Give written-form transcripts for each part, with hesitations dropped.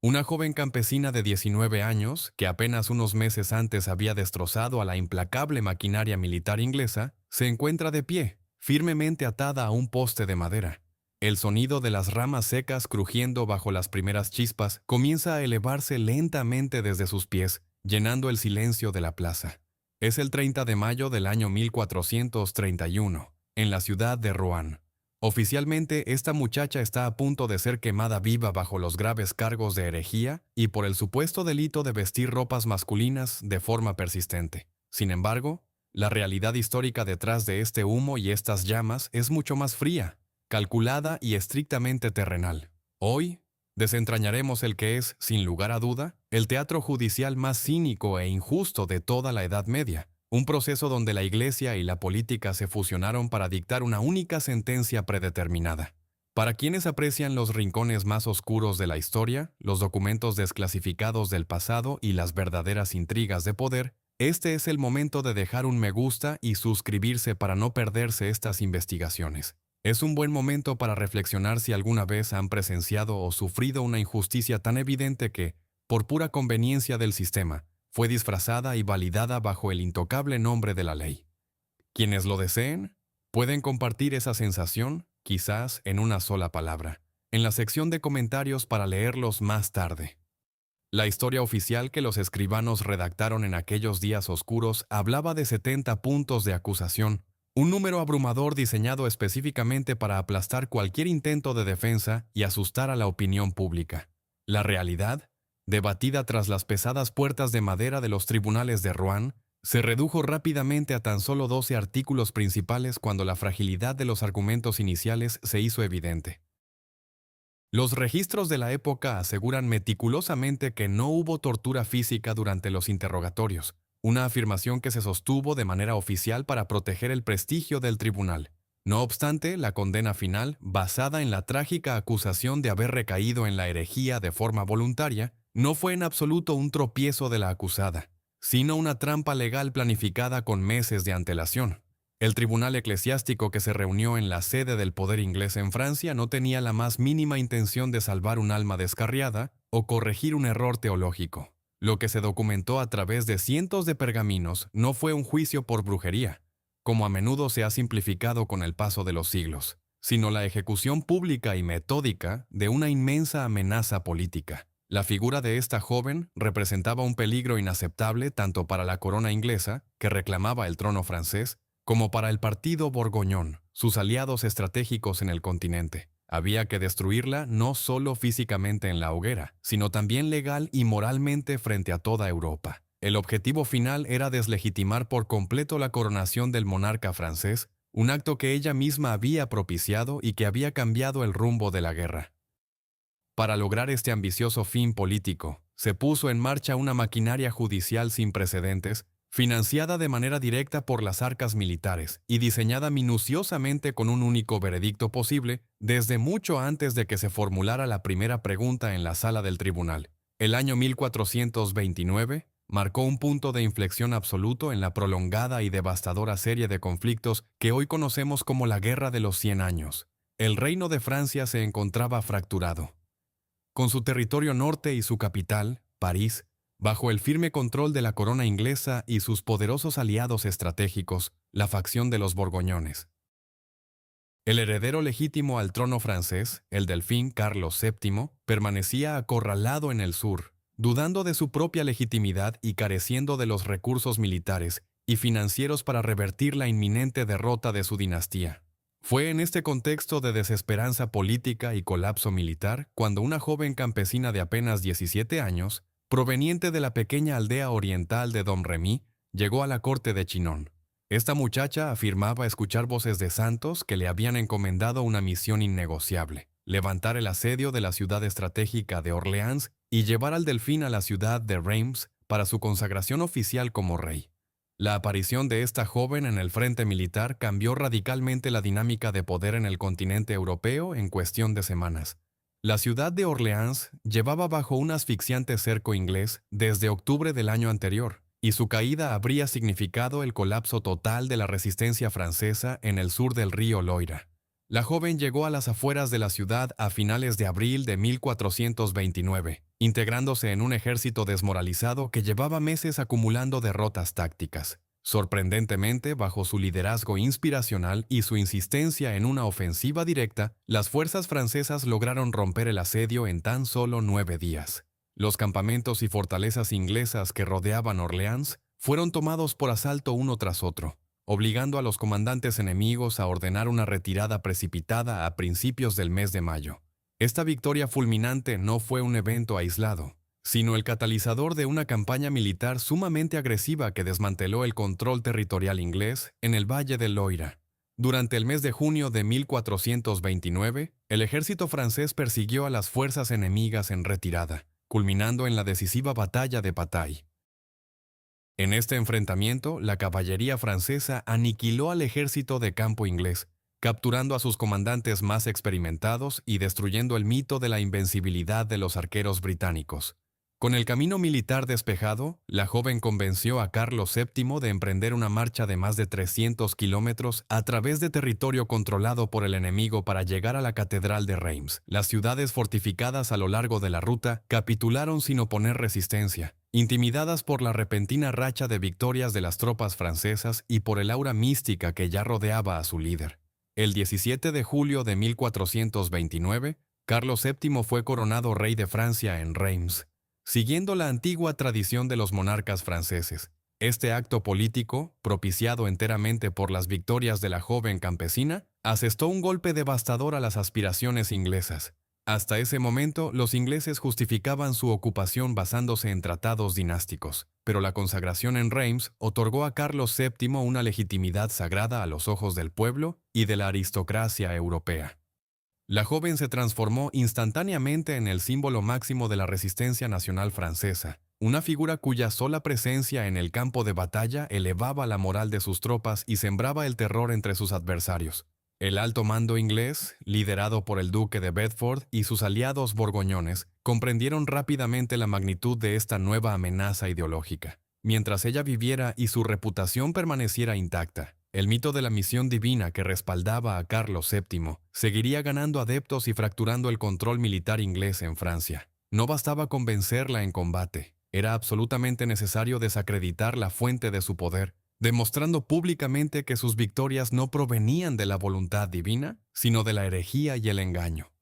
Una joven campesina de 19 años, que apenas unos meses antes había destrozado a la implacable maquinaria militar inglesa, se encuentra de pie, firmemente atada a un poste de madera. El sonido de las ramas secas crujiendo bajo las primeras chispas comienza a elevarse lentamente desde sus pies, llenando el silencio de la plaza. Es el 30 de mayo del año 1431, en la ciudad de Rouen. Oficialmente, esta muchacha está a punto de ser quemada viva bajo los graves cargos de herejía y por el supuesto delito de vestir ropas masculinas de forma persistente. Sin embargo, la realidad histórica detrás de este humo y estas llamas es mucho más fría, calculada y estrictamente terrenal. Hoy, desentrañaremos el que es, sin lugar a duda, el teatro judicial más cínico e injusto de toda la Edad Media. Un proceso donde la Iglesia y la política se fusionaron para dictar una única sentencia predeterminada. Para quienes aprecian los rincones más oscuros de la historia, los documentos desclasificados del pasado y las verdaderas intrigas de poder, este es el momento de dejar un me gusta y suscribirse para no perderse estas investigaciones. Es un buen momento para reflexionar si alguna vez han presenciado o sufrido una injusticia tan evidente que, por pura conveniencia del sistema, fue disfrazada y validada bajo el intocable nombre de la ley. Quienes lo deseen, pueden compartir esa sensación, quizás en una sola palabra, en la sección de comentarios para leerlos más tarde. La historia oficial que los escribanos redactaron en aquellos días oscuros hablaba de 70 puntos de acusación, un número abrumador diseñado específicamente para aplastar cualquier intento de defensa y asustar a la opinión pública. La realidad, debatida tras las pesadas puertas de madera de los tribunales de Rouen, se redujo rápidamente a tan solo 12 artículos principales cuando la fragilidad de los argumentos iniciales se hizo evidente. Los registros de la época aseguran meticulosamente que no hubo tortura física durante los interrogatorios, una afirmación que se sostuvo de manera oficial para proteger el prestigio del tribunal. No obstante, la condena final, basada en la trágica acusación de haber recaído en la herejía de forma voluntaria, no fue en absoluto un tropiezo de la acusada, sino una trampa legal planificada con meses de antelación. El tribunal eclesiástico que se reunió en la sede del poder inglés en Francia no tenía la más mínima intención de salvar un alma descarriada o corregir un error teológico. Lo que se documentó a través de cientos de pergaminos no fue un juicio por brujería, como a menudo se ha simplificado con el paso de los siglos, sino la ejecución pública y metódica de una inmensa amenaza política. La figura de esta joven representaba un peligro inaceptable tanto para la corona inglesa, que reclamaba el trono francés, como para el partido borgoñón, sus aliados estratégicos en el continente. Había que destruirla no solo físicamente en la hoguera, sino también legal y moralmente frente a toda Europa. El objetivo final era deslegitimar por completo la coronación del monarca francés, un acto que ella misma había propiciado y que había cambiado el rumbo de la guerra. Para lograr este ambicioso fin político, se puso en marcha una maquinaria judicial sin precedentes, financiada de manera directa por las arcas militares y diseñada minuciosamente con un único veredicto posible desde mucho antes de que se formulara la primera pregunta en la sala del tribunal. El año 1429 marcó un punto de inflexión absoluto en la prolongada y devastadora serie de conflictos que hoy conocemos como la Guerra de los 100 años. El reino de Francia se encontraba fracturado. Con su territorio norte y su capital, París, bajo el firme control de la corona inglesa y sus poderosos aliados estratégicos, la facción de los borgoñones. El heredero legítimo al trono francés, el delfín Carlos VII, permanecía acorralado en el sur, dudando de su propia legitimidad y careciendo de los recursos militares y financieros para revertir la inminente derrota de su dinastía. Fue en este contexto de desesperanza política y colapso militar cuando una joven campesina de apenas 17 años, proveniente de la pequeña aldea oriental de Domremy, llegó a la corte de Chinon. Esta muchacha afirmaba escuchar voces de santos que le habían encomendado una misión innegociable: levantar el asedio de la ciudad estratégica de Orleans y llevar al delfín a la ciudad de Reims para su consagración oficial como rey. La aparición de esta joven en el frente militar cambió radicalmente la dinámica de poder en el continente europeo en cuestión de semanas. La ciudad de Orleans llevaba bajo un asfixiante cerco inglés desde octubre del año anterior, y su caída habría significado el colapso total de la resistencia francesa en el sur del río Loira. La joven llegó a las afueras de la ciudad a finales de abril de 1429, integrándose en un ejército desmoralizado que llevaba meses acumulando derrotas tácticas. Sorprendentemente, bajo su liderazgo inspiracional y su insistencia en una ofensiva directa, las fuerzas francesas lograron romper el asedio en tan solo 9 días. Los campamentos y fortalezas inglesas que rodeaban Orleans fueron tomados por asalto uno tras otro, obligando a los comandantes enemigos a ordenar una retirada precipitada a principios del mes de mayo. Esta victoria fulminante no fue un evento aislado, sino el catalizador de una campaña militar sumamente agresiva que desmanteló el control territorial inglés en el Valle del Loira. Durante el mes de junio de 1429, el ejército francés persiguió a las fuerzas enemigas en retirada, culminando en la decisiva batalla de Patay. En este enfrentamiento, la caballería francesa aniquiló al ejército de campo inglés, capturando a sus comandantes más experimentados y destruyendo el mito de la invencibilidad de los arqueros británicos. Con el camino militar despejado, la joven convenció a Carlos VII de emprender una marcha de más de 300 kilómetros a través de territorio controlado por el enemigo para llegar a la Catedral de Reims. Las ciudades fortificadas a lo largo de la ruta capitularon sin oponer resistencia, intimidadas por la repentina racha de victorias de las tropas francesas y por el aura mística que ya rodeaba a su líder. El 17 de julio de 1429, Carlos VII fue coronado rey de Francia en Reims, siguiendo la antigua tradición de los monarcas franceses. Este acto político, propiciado enteramente por las victorias de la joven campesina, asestó un golpe devastador a las aspiraciones inglesas. Hasta ese momento, los ingleses justificaban su ocupación basándose en tratados dinásticos, pero la consagración en Reims otorgó a Carlos VII una legitimidad sagrada a los ojos del pueblo y de la aristocracia europea. La joven se transformó instantáneamente en el símbolo máximo de la resistencia nacional francesa, una figura cuya sola presencia en el campo de batalla elevaba la moral de sus tropas y sembraba el terror entre sus adversarios. El alto mando inglés, liderado por el duque de Bedford y sus aliados borgoñones, comprendieron rápidamente la magnitud de esta nueva amenaza ideológica. Mientras ella viviera y su reputación permaneciera intacta, el mito de la misión divina que respaldaba a Carlos VII seguiría ganando adeptos y fracturando el control militar inglés en Francia. No bastaba convencerla en combate, era absolutamente necesario desacreditar la fuente de su poder, demostrando públicamente que sus victorias no provenían de la voluntad divina, sino de la herejía y el engaño.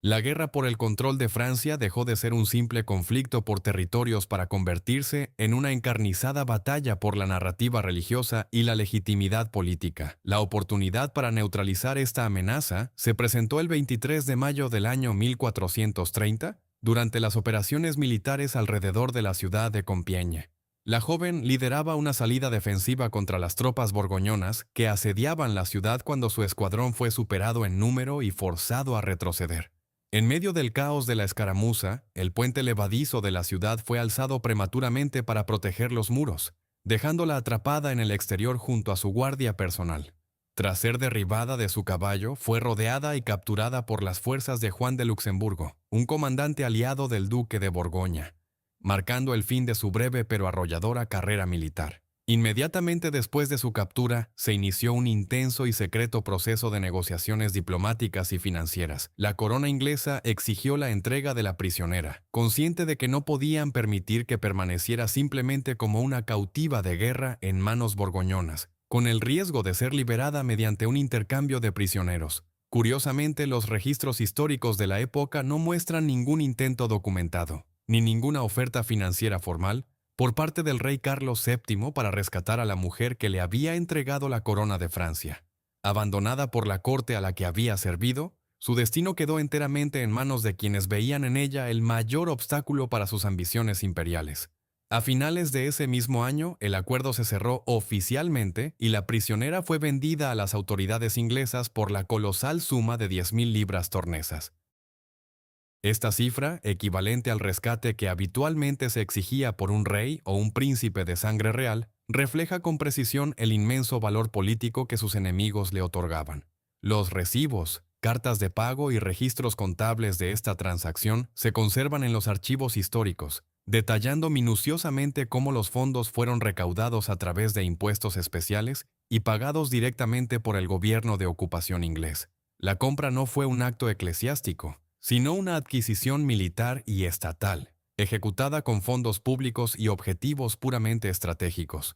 La guerra por el control de Francia dejó de ser un simple conflicto por territorios para convertirse en una encarnizada batalla por la narrativa religiosa y la legitimidad política. La oportunidad para neutralizar esta amenaza se presentó el 23 de mayo del año 1430, durante las operaciones militares alrededor de la ciudad de Compiègne. La joven lideraba una salida defensiva contra las tropas borgoñonas que asediaban la ciudad cuando su escuadrón fue superado en número y forzado a retroceder. En medio del caos de la escaramuza, el puente levadizo de la ciudad fue alzado prematuramente para proteger los muros, dejándola atrapada en el exterior junto a su guardia personal. Tras ser derribada de su caballo, fue rodeada y capturada por las fuerzas de Juan de Luxemburgo, un comandante aliado del duque de Borgoña, marcando el fin de su breve pero arrolladora carrera militar. Inmediatamente después de su captura, se inició un intenso y secreto proceso de negociaciones diplomáticas y financieras. La corona inglesa exigió la entrega de la prisionera, consciente de que no podían permitir que permaneciera simplemente como una cautiva de guerra en manos borgoñonas, con el riesgo de ser liberada mediante un intercambio de prisioneros. Curiosamente, los registros históricos de la época no muestran ningún intento documentado, ni ninguna oferta financiera formal, por parte del rey Carlos VII para rescatar a la mujer que le había entregado la corona de Francia. Abandonada por la corte a la que había servido, su destino quedó enteramente en manos de quienes veían en ella el mayor obstáculo para sus ambiciones imperiales. A finales de ese mismo año, el acuerdo se cerró oficialmente y la prisionera fue vendida a las autoridades inglesas por la colosal suma de 10.000 libras tornesas. Esta cifra, equivalente al rescate que habitualmente se exigía por un rey o un príncipe de sangre real, refleja con precisión el inmenso valor político que sus enemigos le otorgaban. Los recibos, cartas de pago y registros contables de esta transacción se conservan en los archivos históricos, detallando minuciosamente cómo los fondos fueron recaudados a través de impuestos especiales y pagados directamente por el gobierno de ocupación inglés. La compra no fue un acto eclesiástico, sino una adquisición militar y estatal, ejecutada con fondos públicos y objetivos puramente estratégicos.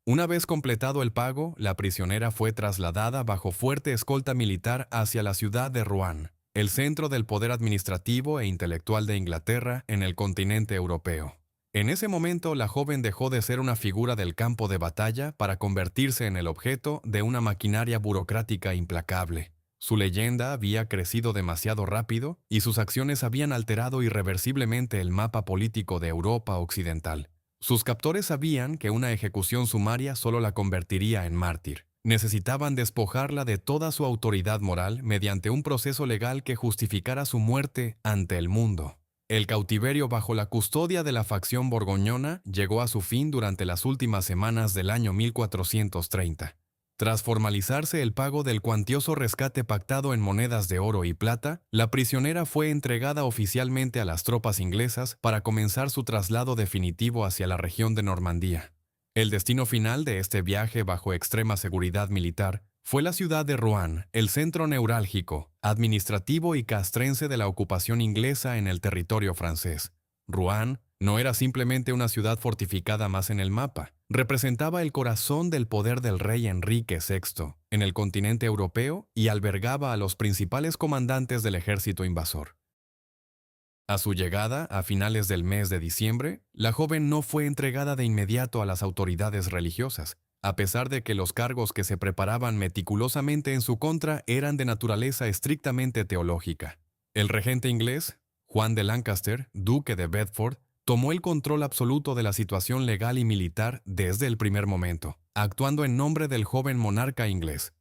Una vez completado el pago, la prisionera fue trasladada bajo fuerte escolta militar hacia la ciudad de Rouen, el centro del poder administrativo e intelectual de Inglaterra en el continente europeo. En ese momento, la joven dejó de ser una figura del campo de batalla para convertirse en el objeto de una maquinaria burocrática implacable. Su leyenda había crecido demasiado rápido y sus acciones habían alterado irreversiblemente el mapa político de Europa occidental. Sus captores sabían que una ejecución sumaria solo la convertiría en mártir. Necesitaban despojarla de toda su autoridad moral mediante un proceso legal que justificara su muerte ante el mundo. El cautiverio bajo la custodia de la facción borgoñona llegó a su fin durante las últimas semanas del año 1430. Tras formalizarse el pago del cuantioso rescate pactado en monedas de oro y plata, la prisionera fue entregada oficialmente a las tropas inglesas para comenzar su traslado definitivo hacia la región de Normandía. El destino final de este viaje bajo extrema seguridad militar fue la ciudad de Rouen, el centro neurálgico, administrativo y castrense de la ocupación inglesa en el territorio francés. Rouen no era simplemente una ciudad fortificada más en el mapa, representaba el corazón del poder del rey Enrique VI en el continente europeo y albergaba a los principales comandantes del ejército invasor. A su llegada, a finales del mes de diciembre, la joven no fue entregada de inmediato a las autoridades religiosas, a pesar de que los cargos que se preparaban meticulosamente en su contra eran de naturaleza estrictamente teológica. El regente inglés, Juan de Lancaster, duque de Bedford, tomó el control absoluto de la situación legal y militar desde el primer momento, actuando en nombre del joven monarca inglés.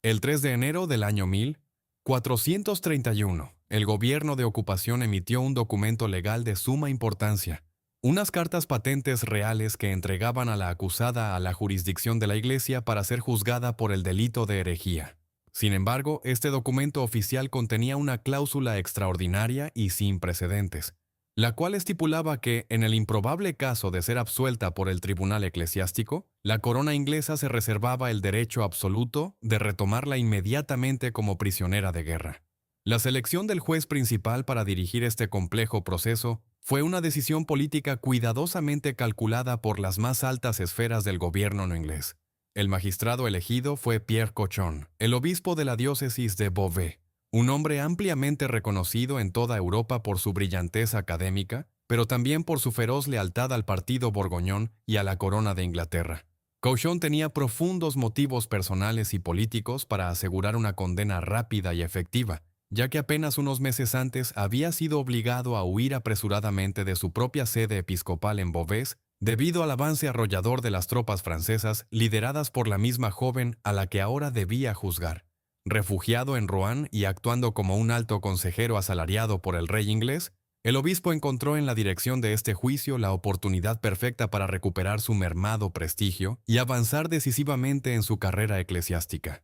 El 3 de enero del año 1431, el gobierno de ocupación emitió un documento legal de suma importancia, unas cartas patentes reales que entregaban a la acusada a la jurisdicción de la Iglesia para ser juzgada por el delito de herejía. Sin embargo, este documento oficial contenía una cláusula extraordinaria y sin precedentes, la cual estipulaba que, en el improbable caso de ser absuelta por el tribunal eclesiástico, la corona inglesa se reservaba el derecho absoluto de retomarla inmediatamente como prisionera de guerra. La selección del juez principal para dirigir este complejo proceso fue una decisión política cuidadosamente calculada por las más altas esferas del gobierno no inglés. El magistrado elegido fue Pierre Cochon, el obispo de la diócesis de Beauvais, un hombre ampliamente reconocido en toda Europa por su brillantez académica, pero también por su feroz lealtad al partido borgoñón y a la corona de Inglaterra. Cochon tenía profundos motivos personales y políticos para asegurar una condena rápida y efectiva, ya que apenas unos meses antes había sido obligado a huir apresuradamente de su propia sede episcopal en Beauvais debido al avance arrollador de las tropas francesas lideradas por la misma joven a la que ahora debía juzgar. Refugiado en Rouen y actuando como un alto consejero asalariado por el rey inglés, el obispo encontró en la dirección de este juicio la oportunidad perfecta para recuperar su mermado prestigio y avanzar decisivamente en su carrera eclesiástica.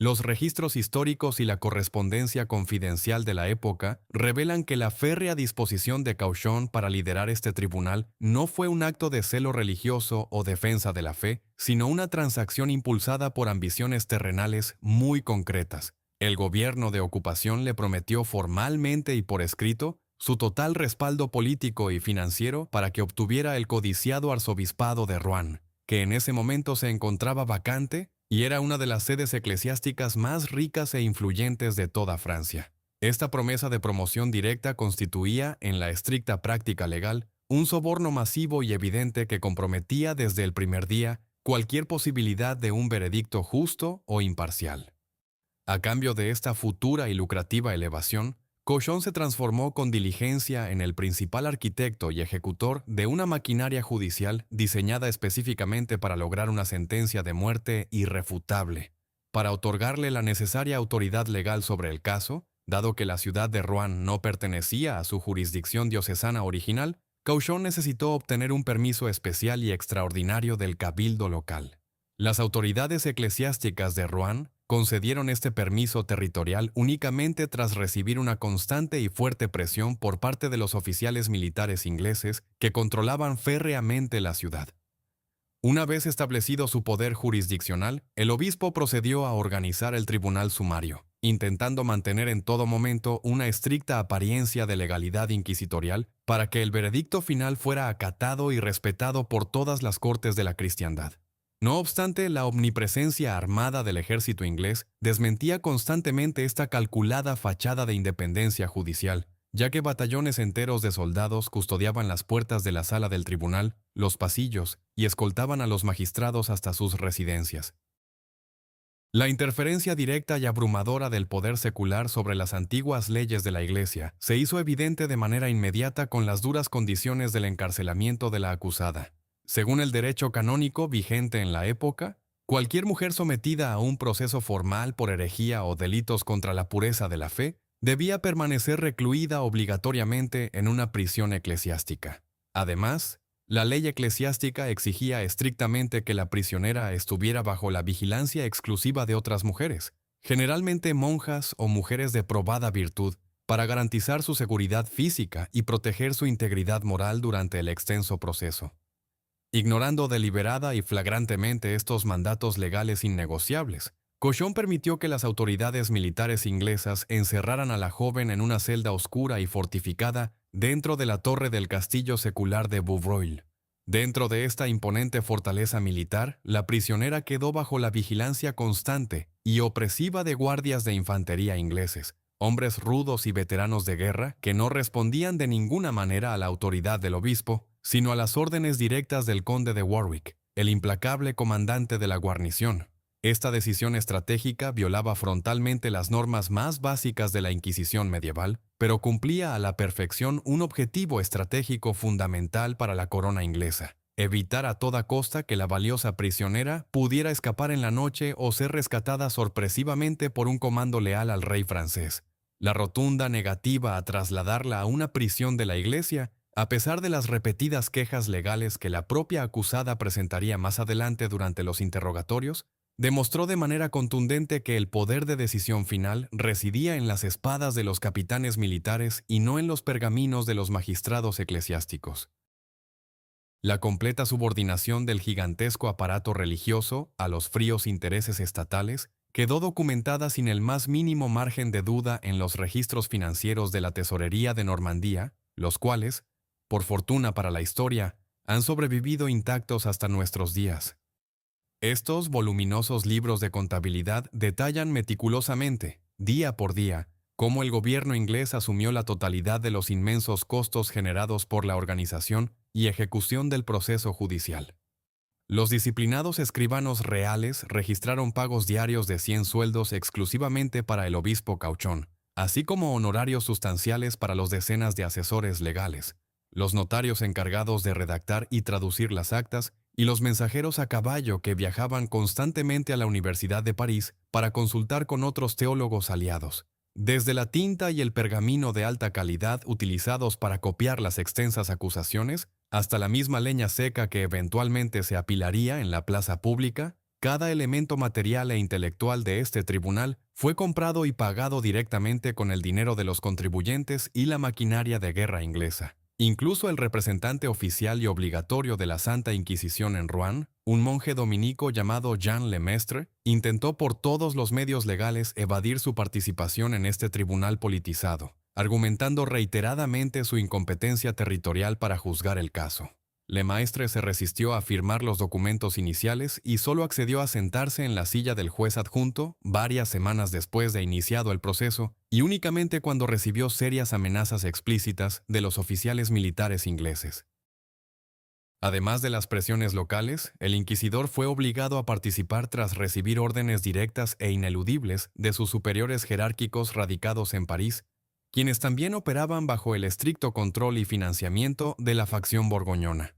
Los registros históricos y la correspondencia confidencial de la época revelan que la férrea disposición de Cochon para liderar este tribunal no fue un acto de celo religioso o defensa de la fe, sino una transacción impulsada por ambiciones terrenales muy concretas. El gobierno de ocupación le prometió formalmente y por escrito su total respaldo político y financiero para que obtuviera el codiciado arzobispado de Rouen, que en ese momento se encontraba vacante y era una de las sedes eclesiásticas más ricas e influyentes de toda Francia. Esta promesa de promoción directa constituía, en la estricta práctica legal, un soborno masivo y evidente que comprometía desde el primer día cualquier posibilidad de un veredicto justo o imparcial. A cambio de esta futura y lucrativa elevación, Cochon se transformó con diligencia en el principal arquitecto y ejecutor de una maquinaria judicial diseñada específicamente para lograr una sentencia de muerte irrefutable. Para otorgarle la necesaria autoridad legal sobre el caso, dado que la ciudad de Rouen no pertenecía a su jurisdicción diocesana original, Cochon necesitó obtener un permiso especial y extraordinario del cabildo local. Las autoridades eclesiásticas de Rouen concedieron este permiso territorial únicamente tras recibir una constante y fuerte presión por parte de los oficiales militares ingleses que controlaban férreamente la ciudad. Una vez establecido su poder jurisdiccional, el obispo procedió a organizar el tribunal sumario, intentando mantener en todo momento una estricta apariencia de legalidad inquisitorial para que el veredicto final fuera acatado y respetado por todas las cortes de la cristiandad. No obstante, la omnipresencia armada del ejército inglés desmentía constantemente esta calculada fachada de independencia judicial, ya que batallones enteros de soldados custodiaban las puertas de la sala del tribunal, los pasillos, y escoltaban a los magistrados hasta sus residencias. La interferencia directa y abrumadora del poder secular sobre las antiguas leyes de la Iglesia se hizo evidente de manera inmediata con las duras condiciones del encarcelamiento de la acusada. Según el derecho canónico vigente en la época, cualquier mujer sometida a un proceso formal por herejía o delitos contra la pureza de la fe debía permanecer recluida obligatoriamente en una prisión eclesiástica. Además, la ley eclesiástica exigía estrictamente que la prisionera estuviera bajo la vigilancia exclusiva de otras mujeres, generalmente monjas o mujeres de probada virtud, para garantizar su seguridad física y proteger su integridad moral durante el extenso proceso. Ignorando deliberada y flagrantemente estos mandatos legales innegociables, Cochon permitió que las autoridades militares inglesas encerraran a la joven en una celda oscura y fortificada dentro de la torre del castillo secular de Bouvroil. Dentro de esta imponente fortaleza militar, la prisionera quedó bajo la vigilancia constante y opresiva de guardias de infantería ingleses, hombres rudos y veteranos de guerra que no respondían de ninguna manera a la autoridad del obispo, sino a las órdenes directas del conde de Warwick, el implacable comandante de la guarnición. Esta decisión estratégica violaba frontalmente las normas más básicas de la Inquisición medieval, pero cumplía a la perfección un objetivo estratégico fundamental para la corona inglesa: evitar a toda costa que la valiosa prisionera pudiera escapar en la noche o ser rescatada sorpresivamente por un comando leal al rey francés. La rotunda negativa a trasladarla a una prisión de la Iglesia, a pesar de las repetidas quejas legales que la propia acusada presentaría más adelante durante los interrogatorios, demostró de manera contundente que el poder de decisión final residía en las espadas de los capitanes militares y no en los pergaminos de los magistrados eclesiásticos. La completa subordinación del gigantesco aparato religioso a los fríos intereses estatales quedó documentada sin el más mínimo margen de duda en los registros financieros de la Tesorería de Normandía, los cuales, por fortuna para la historia, han sobrevivido intactos hasta nuestros días. Estos voluminosos libros de contabilidad detallan meticulosamente, día por día, cómo el gobierno inglés asumió la totalidad de los inmensos costos generados por la organización y ejecución del proceso judicial. Los disciplinados escribanos reales registraron pagos diarios de 100 sueldos exclusivamente para el obispo Cauchon, así como honorarios sustanciales para los decenas de asesores legales, los notarios encargados de redactar y traducir las actas y los mensajeros a caballo que viajaban constantemente a la Universidad de París para consultar con otros teólogos aliados. Desde la tinta y el pergamino de alta calidad utilizados para copiar las extensas acusaciones, hasta la misma leña seca que eventualmente se apilaría en la plaza pública, cada elemento material e intelectual de este tribunal fue comprado y pagado directamente con el dinero de los contribuyentes y la maquinaria de guerra inglesa. Incluso el representante oficial y obligatorio de la Santa Inquisición en Rouen, un monje dominico llamado Jean Lemestre, intentó por todos los medios legales evadir su participación en este tribunal politizado, argumentando reiteradamente su incompetencia territorial para juzgar el caso. Lemestre se resistió a firmar los documentos iniciales y solo accedió a sentarse en la silla del juez adjunto varias semanas después de iniciado el proceso y únicamente cuando recibió serias amenazas explícitas de los oficiales militares ingleses. Además de las presiones locales, el inquisidor fue obligado a participar tras recibir órdenes directas e ineludibles de sus superiores jerárquicos radicados en París, quienes también operaban bajo el estricto control y financiamiento de la facción borgoñona.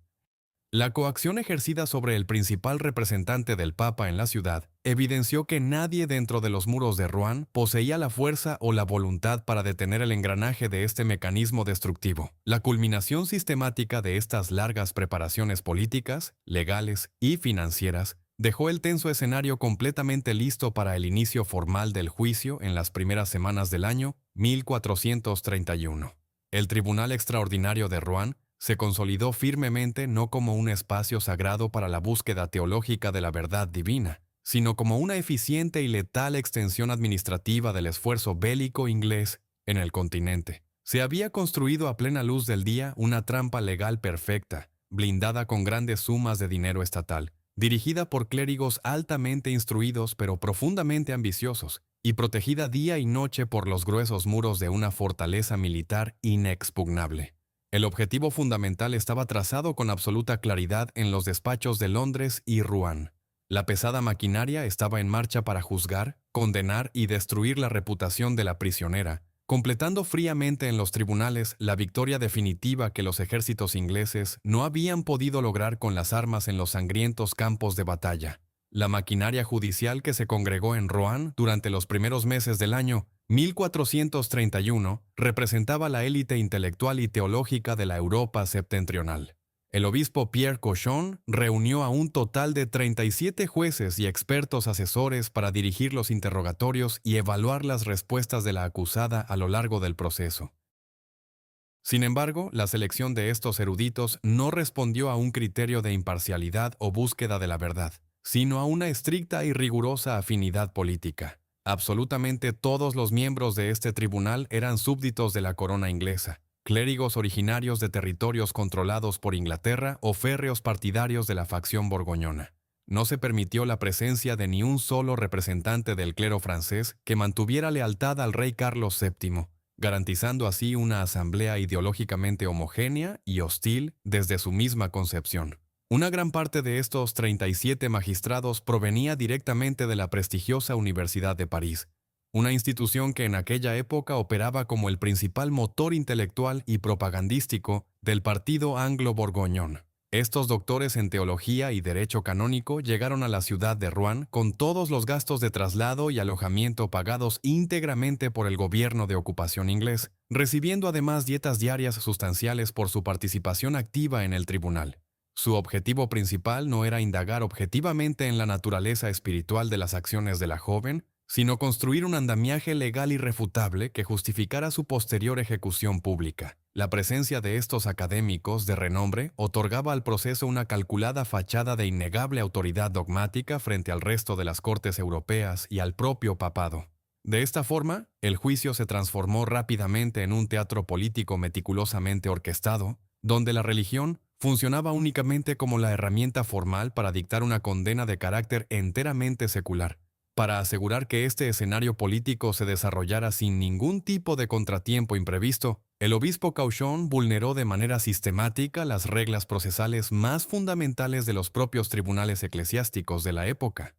La coacción ejercida sobre el principal representante del Papa en la ciudad evidenció que nadie dentro de los muros de Rouen poseía la fuerza o la voluntad para detener el engranaje de este mecanismo destructivo. La culminación sistemática de estas largas preparaciones políticas, legales y financieras dejó el tenso escenario completamente listo para el inicio formal del juicio en las primeras semanas del año 1431. El Tribunal Extraordinario de Rouen se consolidó firmemente no como un espacio sagrado para la búsqueda teológica de la verdad divina, sino como una eficiente y letal extensión administrativa del esfuerzo bélico inglés en el continente. Se había construido a plena luz del día una trampa legal perfecta, blindada con grandes sumas de dinero estatal, dirigida por clérigos altamente instruidos pero profundamente ambiciosos, y protegida día y noche por los gruesos muros de una fortaleza militar inexpugnable. El objetivo fundamental estaba trazado con absoluta claridad en los despachos de Londres y Rouen. La pesada maquinaria estaba en marcha para juzgar, condenar y destruir la reputación de la prisionera, completando fríamente en los tribunales la victoria definitiva que los ejércitos ingleses no habían podido lograr con las armas en los sangrientos campos de batalla. La maquinaria judicial que se congregó en Rouen durante los primeros meses del año 1431 representaba la élite intelectual y teológica de la Europa septentrional. El obispo Pierre Cochon reunió a un total de 37 jueces y expertos asesores para dirigir los interrogatorios y evaluar las respuestas de la acusada a lo largo del proceso. Sin embargo, la selección de estos eruditos no respondió a un criterio de imparcialidad o búsqueda de la verdad, sino a una estricta y rigurosa afinidad política. Absolutamente todos los miembros de este tribunal eran súbditos de la corona inglesa, clérigos originarios de territorios controlados por Inglaterra o férreos partidarios de la facción borgoñona. No se permitió la presencia de ni un solo representante del clero francés que mantuviera lealtad al rey Carlos VII, garantizando así una asamblea ideológicamente homogénea y hostil desde su misma concepción. Una gran parte de estos 37 magistrados provenía directamente de la prestigiosa Universidad de París, una institución que en aquella época operaba como el principal motor intelectual y propagandístico del partido anglo-borgoñón. Estos doctores en teología y derecho canónico llegaron a la ciudad de Rouen con todos los gastos de traslado y alojamiento pagados íntegramente por el gobierno de ocupación inglés, recibiendo además dietas diarias sustanciales por su participación activa en el tribunal. Su objetivo principal no era indagar objetivamente en la naturaleza espiritual de las acciones de la joven, sino construir un andamiaje legal irrefutable que justificara su posterior ejecución pública. La presencia de estos académicos de renombre otorgaba al proceso una calculada fachada de innegable autoridad dogmática frente al resto de las cortes europeas y al propio papado. De esta forma, el juicio se transformó rápidamente en un teatro político meticulosamente orquestado, donde la religión funcionaba únicamente como la herramienta formal para dictar una condena de carácter enteramente secular. Para asegurar que este escenario político se desarrollara sin ningún tipo de contratiempo imprevisto, el obispo Cauchon vulneró de manera sistemática las reglas procesales más fundamentales de los propios tribunales eclesiásticos de la época.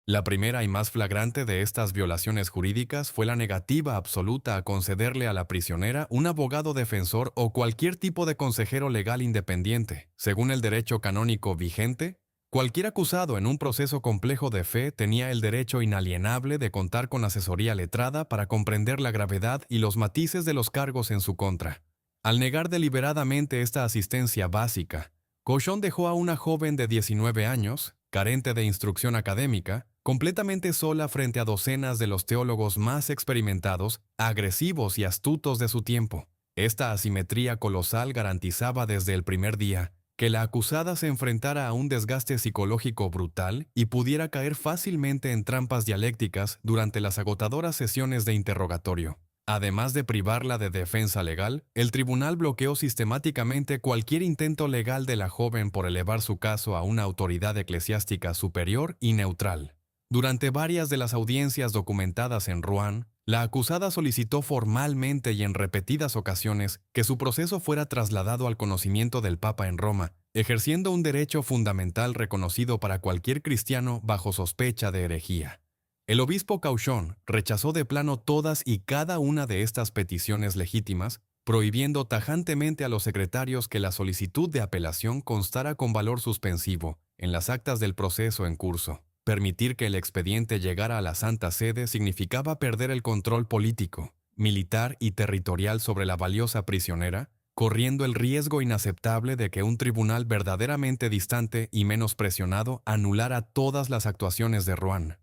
La primera y más flagrante de estas violaciones jurídicas fue la negativa absoluta a concederle a la prisionera un abogado defensor o cualquier tipo de consejero legal independiente. Según el derecho canónico vigente, cualquier acusado en un proceso complejo de fe tenía el derecho inalienable de contar con asesoría letrada para comprender la gravedad y los matices de los cargos en su contra. Al negar deliberadamente esta asistencia básica, Cauchon dejó a una joven de 19 años, carente de instrucción académica, completamente sola frente a docenas de los teólogos más experimentados, agresivos y astutos de su tiempo. Esta asimetría colosal garantizaba desde el primer día que la acusada se enfrentara a un desgaste psicológico brutal y pudiera caer fácilmente en trampas dialécticas durante las agotadoras sesiones de interrogatorio. Además de privarla de defensa legal, el tribunal bloqueó sistemáticamente cualquier intento legal de la joven por elevar su caso a una autoridad eclesiástica superior y neutral. Durante varias de las audiencias documentadas en Rouen, la acusada solicitó formalmente y en repetidas ocasiones que su proceso fuera trasladado al conocimiento del Papa en Roma, ejerciendo un derecho fundamental reconocido para cualquier cristiano bajo sospecha de herejía. El obispo Cauchon rechazó de plano todas y cada una de estas peticiones legítimas, prohibiendo tajantemente a los secretarios que la solicitud de apelación constara con valor suspensivo en las actas del proceso en curso. Permitir que el expediente llegara a la Santa Sede significaba perder el control político, militar y territorial sobre la valiosa prisionera, corriendo el riesgo inaceptable de que un tribunal verdaderamente distante y menos presionado anulara todas las actuaciones de Rouen.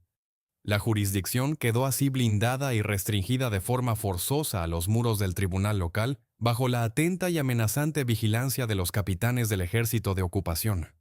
La jurisdicción quedó así blindada y restringida de forma forzosa a los muros del tribunal local, bajo la atenta y amenazante vigilancia de los capitanes del ejército de ocupación.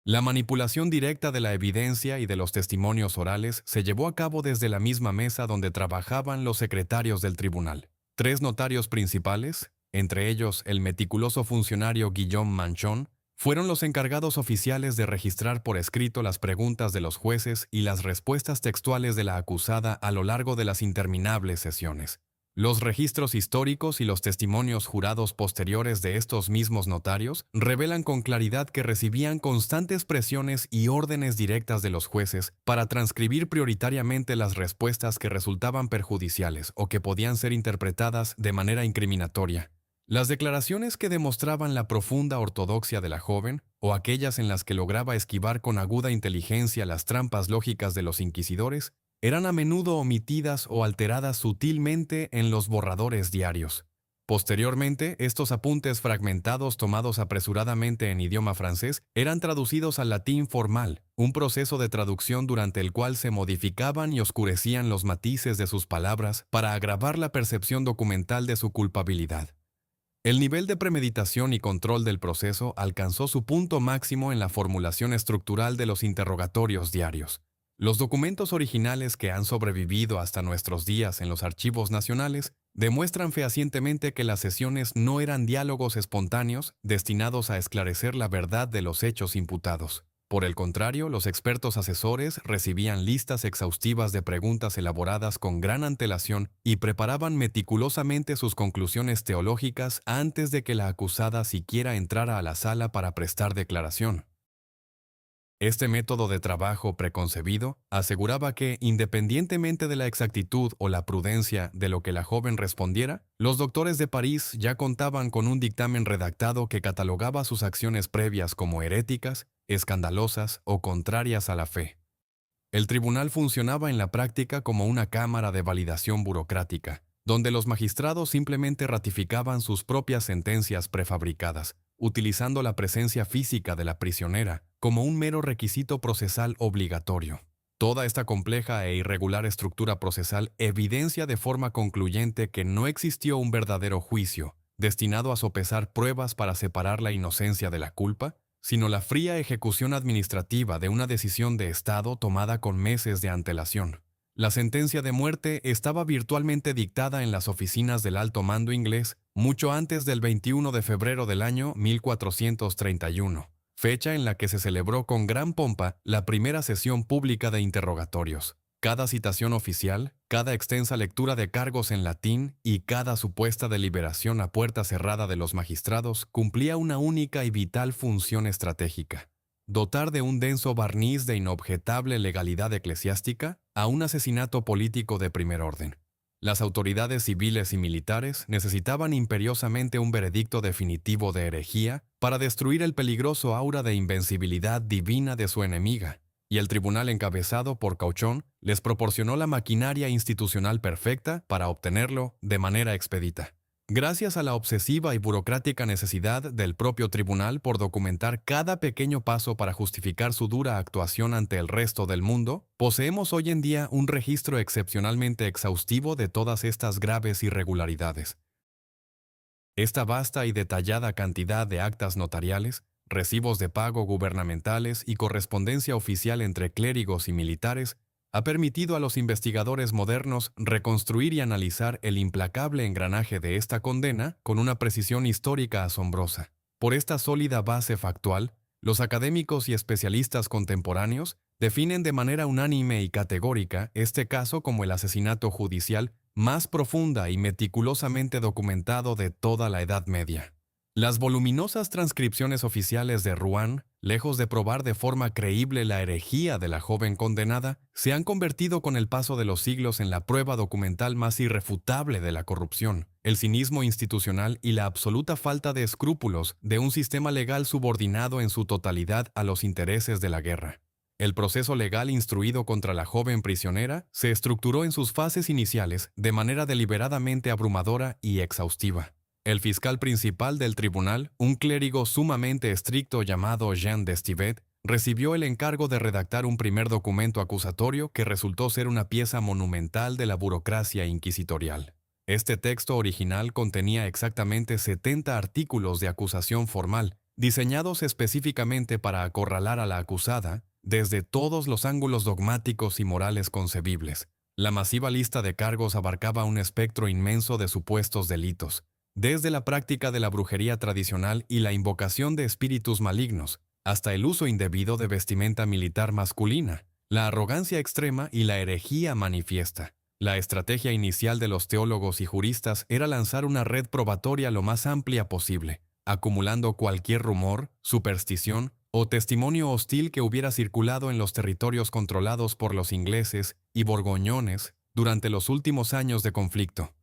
La manipulación directa de la evidencia y de los testimonios orales se llevó a cabo desde la misma mesa donde trabajaban los secretarios del tribunal. 3 notarios principales, entre ellos el meticuloso funcionario Guillaume Manchon, fueron los encargados oficiales de registrar por escrito las preguntas de los jueces y las respuestas textuales de la acusada a lo largo de las interminables sesiones. Los registros históricos y los testimonios jurados posteriores de estos mismos notarios revelan con claridad que recibían constantes presiones y órdenes directas de los jueces para transcribir prioritariamente las respuestas que resultaban perjudiciales o que podían ser interpretadas de manera incriminatoria. Las declaraciones que demostraban la profunda ortodoxia de la joven, o aquellas en las que lograba esquivar con aguda inteligencia las trampas lógicas de los inquisidores, eran a menudo omitidas o alteradas sutilmente en los borradores diarios. Posteriormente, estos apuntes fragmentados tomados apresuradamente en idioma francés eran traducidos al latín formal, un proceso de traducción durante el cual se modificaban y oscurecían los matices de sus palabras para agravar la percepción documental de su culpabilidad. El nivel de premeditación y control del proceso alcanzó su punto máximo en la formulación estructural de los interrogatorios diarios. Los documentos originales que han sobrevivido hasta nuestros días en los archivos nacionales demuestran fehacientemente que las sesiones no eran diálogos espontáneos destinados a esclarecer la verdad de los hechos imputados. Por el contrario, los expertos asesores recibían listas exhaustivas de preguntas elaboradas con gran antelación y preparaban meticulosamente sus conclusiones teológicas antes de que la acusada siquiera entrara a la sala para prestar declaración. Este método de trabajo preconcebido aseguraba que, independientemente de la exactitud o la prudencia de lo que la joven respondiera, los doctores de París ya contaban con un dictamen redactado que catalogaba sus acciones previas como heréticas, escandalosas o contrarias a la fe. El tribunal funcionaba en la práctica como una cámara de validación burocrática, donde los magistrados simplemente ratificaban sus propias sentencias prefabricadas, utilizando la presencia física de la prisionera como un mero requisito procesal obligatorio. Toda esta compleja e irregular estructura procesal evidencia de forma concluyente que no existió un verdadero juicio, destinado a sopesar pruebas para separar la inocencia de la culpa, sino la fría ejecución administrativa de una decisión de Estado tomada con meses de antelación. La sentencia de muerte estaba virtualmente dictada en las oficinas del alto mando inglés mucho antes del 21 de febrero del año 1431, fecha en la que se celebró con gran pompa la primera sesión pública de interrogatorios. Cada citación oficial, cada extensa lectura de cargos en latín y cada supuesta deliberación a puerta cerrada de los magistrados cumplía una única y vital función estratégica: dotar de un denso barniz de inobjetable legalidad eclesiástica a un asesinato político de primer orden. Las autoridades civiles y militares necesitaban imperiosamente un veredicto definitivo de herejía para destruir el peligroso aura de invencibilidad divina de su enemiga, y el tribunal encabezado por Cauchon les proporcionó la maquinaria institucional perfecta para obtenerlo de manera expedita. Gracias a la obsesiva y burocrática necesidad del propio tribunal por documentar cada pequeño paso para justificar su dura actuación ante el resto del mundo, poseemos hoy en día un registro excepcionalmente exhaustivo de todas estas graves irregularidades. Esta vasta y detallada cantidad de actas notariales, recibos de pago gubernamentales y correspondencia oficial entre clérigos y militares ha permitido a los investigadores modernos reconstruir y analizar el implacable engranaje de esta condena con una precisión histórica asombrosa. Por esta sólida base factual, los académicos y especialistas contemporáneos definen de manera unánime y categórica este caso como el asesinato judicial más profunda y meticulosamente documentado de toda la Edad Media. Las voluminosas transcripciones oficiales de Rouen, lejos de probar de forma creíble la herejía de la joven condenada, se han convertido con el paso de los siglos en la prueba documental más irrefutable de la corrupción, el cinismo institucional y la absoluta falta de escrúpulos de un sistema legal subordinado en su totalidad a los intereses de la guerra. El proceso legal instruido contra la joven prisionera se estructuró en sus fases iniciales de manera deliberadamente abrumadora y exhaustiva. El fiscal principal del tribunal, un clérigo sumamente estricto llamado Jean d'Estivet, recibió el encargo de redactar un primer documento acusatorio que resultó ser una pieza monumental de la burocracia inquisitorial. Este texto original contenía exactamente 70 artículos de acusación formal, diseñados específicamente para acorralar a la acusada desde todos los ángulos dogmáticos y morales concebibles. La masiva lista de cargos abarcaba un espectro inmenso de supuestos delitos, desde la práctica de la brujería tradicional y la invocación de espíritus malignos, hasta el uso indebido de vestimenta militar masculina, la arrogancia extrema y la herejía manifiesta. La estrategia inicial de los teólogos y juristas era lanzar una red probatoria lo más amplia posible, acumulando cualquier rumor, superstición o testimonio hostil que hubiera circulado en los territorios controlados por los ingleses y borgoñones durante los últimos años de conflicto.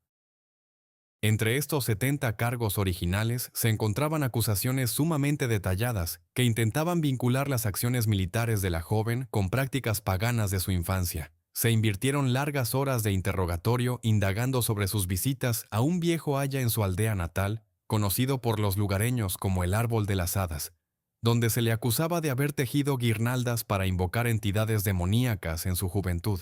Entre estos 70 cargos originales se encontraban acusaciones sumamente detalladas que intentaban vincular las acciones militares de la joven con prácticas paganas de su infancia. Se invirtieron largas horas de interrogatorio indagando sobre sus visitas a un viejo aya en su aldea natal, conocido por los lugareños como el Árbol de las Hadas, donde se le acusaba de haber tejido guirnaldas para invocar entidades demoníacas en su juventud.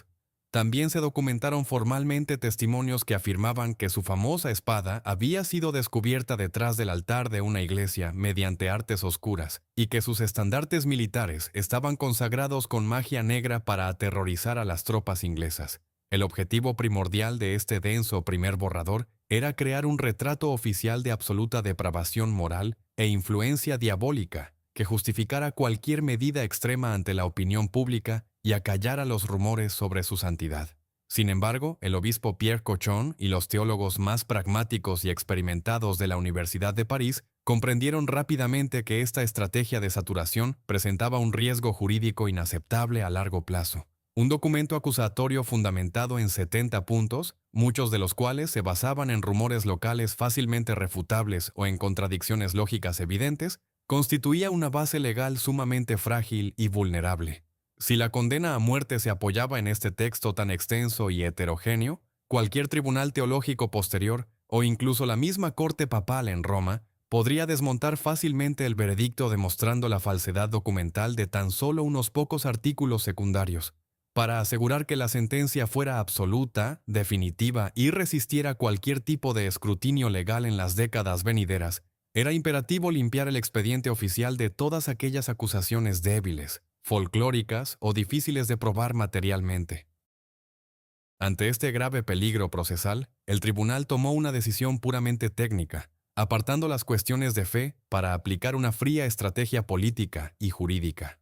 También se documentaron formalmente testimonios que afirmaban que su famosa espada había sido descubierta detrás del altar de una iglesia mediante artes oscuras, y que sus estandartes militares estaban consagrados con magia negra para aterrorizar a las tropas inglesas. El objetivo primordial de este denso primer borrador era crear un retrato oficial de absoluta depravación moral e influencia diabólica, que justificara cualquier medida extrema ante la opinión pública y acallara los rumores sobre su santidad. Sin embargo, el obispo Pierre Cochon y los teólogos más pragmáticos y experimentados de la Universidad de París comprendieron rápidamente que esta estrategia de saturación presentaba un riesgo jurídico inaceptable a largo plazo. Un documento acusatorio fundamentado en 70 puntos, muchos de los cuales se basaban en rumores locales fácilmente refutables o en contradicciones lógicas evidentes, constituía una base legal sumamente frágil y vulnerable. Si la condena a muerte se apoyaba en este texto tan extenso y heterogéneo, cualquier tribunal teológico posterior, o incluso la misma corte papal en Roma, podría desmontar fácilmente el veredicto demostrando la falsedad documental de tan solo unos pocos artículos secundarios. Para asegurar que la sentencia fuera absoluta, definitiva y resistiera cualquier tipo de escrutinio legal en las décadas venideras, era imperativo limpiar el expediente oficial de todas aquellas acusaciones débiles, folclóricas o difíciles de probar materialmente. Ante este grave peligro procesal, el tribunal tomó una decisión puramente técnica, apartando las cuestiones de fe para aplicar una fría estrategia política y jurídica.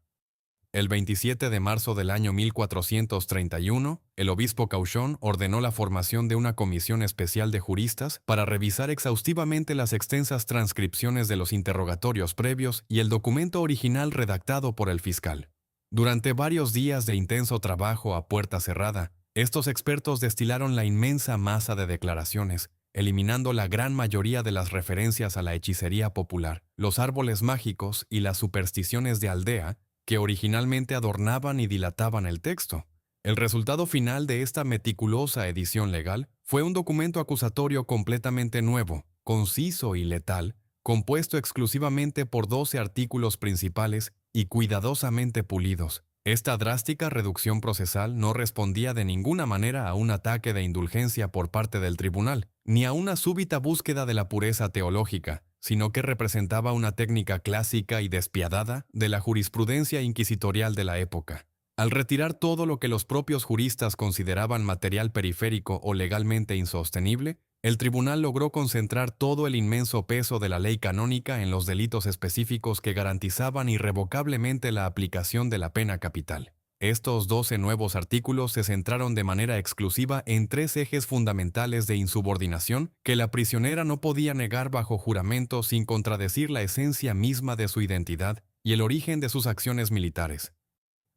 El 27 de marzo del año 1431, el obispo Cauchon ordenó la formación de una comisión especial de juristas para revisar exhaustivamente las extensas transcripciones de los interrogatorios previos y el documento original redactado por el fiscal. Durante varios días de intenso trabajo a puerta cerrada, estos expertos destilaron la inmensa masa de declaraciones, eliminando la gran mayoría de las referencias a la hechicería popular, los árboles mágicos y las supersticiones de aldea, que originalmente adornaban y dilataban el texto. El resultado final de esta meticulosa edición legal fue un documento acusatorio completamente nuevo, conciso y letal, compuesto exclusivamente por 12 artículos principales y cuidadosamente pulidos. Esta drástica reducción procesal no respondía de ninguna manera a un ataque de indulgencia por parte del tribunal, ni a una súbita búsqueda de la pureza teológica, sino que representaba una técnica clásica y despiadada de la jurisprudencia inquisitorial de la época. Al retirar todo lo que los propios juristas consideraban material periférico o legalmente insostenible, el tribunal logró concentrar todo el inmenso peso de la ley canónica en los delitos específicos que garantizaban irrevocablemente la aplicación de la pena capital. Estos 12 nuevos artículos se centraron de manera exclusiva en 3 ejes fundamentales de insubordinación que la prisionera no podía negar bajo juramento sin contradecir la esencia misma de su identidad y el origen de sus acciones militares.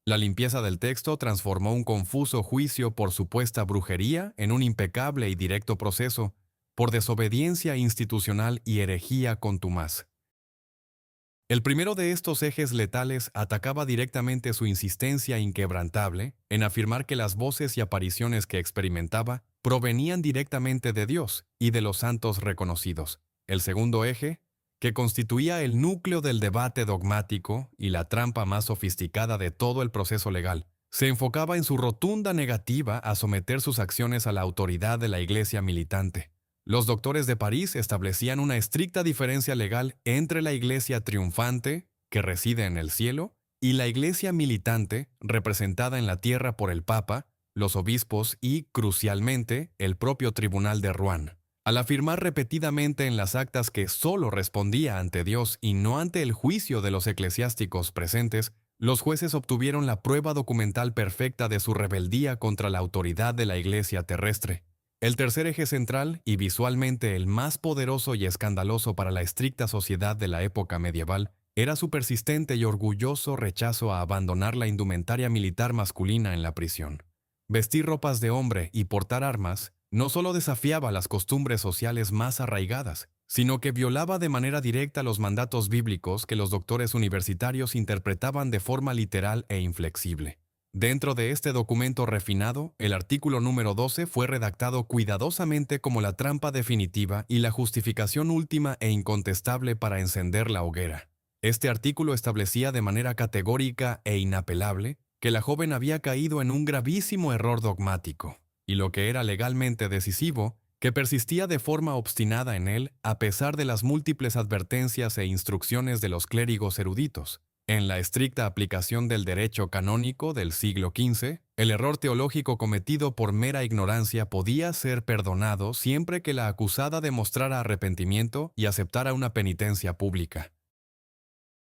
La limpieza del texto transformó un confuso juicio por supuesta brujería en un impecable y directo proceso por desobediencia institucional y herejía contumaz. El primero de estos ejes letales atacaba directamente su insistencia inquebrantable en afirmar que las voces y apariciones que experimentaba provenían directamente de Dios y de los santos reconocidos. El segundo eje, que constituía el núcleo del debate dogmático y la trampa más sofisticada de todo el proceso legal, se enfocaba en su rotunda negativa a someter sus acciones a la autoridad de la Iglesia militante. Los doctores de París establecían una estricta diferencia legal entre la Iglesia triunfante, que reside en el cielo, y la Iglesia militante, representada en la tierra por el Papa, los obispos y, crucialmente, el propio Tribunal de Rouen. Al afirmar repetidamente en las actas que solo respondía ante Dios y no ante el juicio de los eclesiásticos presentes, los jueces obtuvieron la prueba documental perfecta de su rebeldía contra la autoridad de la Iglesia terrestre. El tercer eje central, y visualmente el más poderoso y escandaloso para la estricta sociedad de la época medieval, era su persistente y orgulloso rechazo a abandonar la indumentaria militar masculina en la prisión. Vestir ropas de hombre y portar armas no solo desafiaba las costumbres sociales más arraigadas, sino que violaba de manera directa los mandatos bíblicos que los doctores universitarios interpretaban de forma literal e inflexible. Dentro de este documento refinado, el artículo número 12 fue redactado cuidadosamente como la trampa definitiva y la justificación última e incontestable para encender la hoguera. Este artículo establecía de manera categórica e inapelable que la joven había caído en un gravísimo error dogmático, y lo que era legalmente decisivo, que persistía de forma obstinada en él a pesar de las múltiples advertencias e instrucciones de los clérigos eruditos. En la estricta aplicación del derecho canónico del siglo XV, el error teológico cometido por mera ignorancia podía ser perdonado siempre que la acusada demostrara arrepentimiento y aceptara una penitencia pública.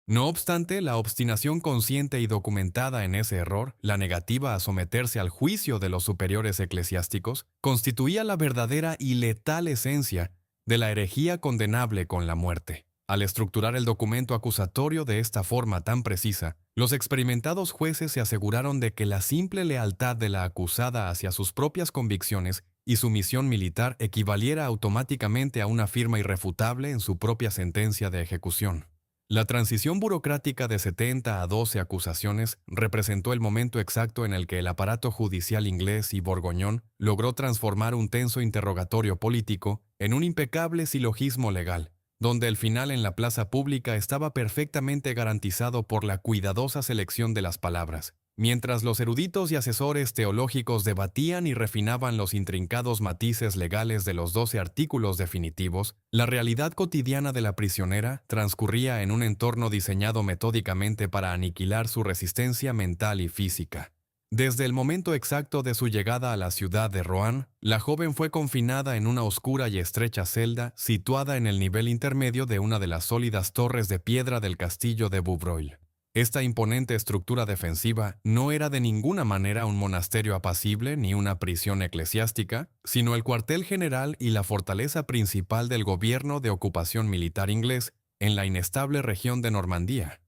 No obstante, la obstinación consciente y documentada en ese error, la negativa a someterse al juicio de los superiores eclesiásticos, constituía la verdadera y letal esencia de la herejía condenable con la muerte. Al estructurar el documento acusatorio de esta forma tan precisa, los experimentados jueces se aseguraron de que la simple lealtad de la acusada hacia sus propias convicciones y su misión militar equivaliera automáticamente a una firma irrefutable en su propia sentencia de ejecución. La transición burocrática de 70 a 12 acusaciones representó el momento exacto en el que el aparato judicial inglés y borgoñón logró transformar un tenso interrogatorio político en un impecable silogismo legal, donde el final en la plaza pública estaba perfectamente garantizado por la cuidadosa selección de las palabras. Mientras los eruditos y asesores teológicos debatían y refinaban los intrincados matices legales de los 12 artículos definitivos, la realidad cotidiana de la prisionera transcurría en un entorno diseñado metódicamente para aniquilar su resistencia mental y física. Desde el momento exacto de su llegada a la ciudad de Rouen, la joven fue confinada en una oscura y estrecha celda situada en el nivel intermedio de una de las sólidas torres de piedra del castillo de Beaubreuil. Esta imponente estructura defensiva no era de ninguna manera un monasterio apacible ni una prisión eclesiástica, sino el cuartel general y la fortaleza principal del gobierno de ocupación militar inglés en la inestable región de Normandía.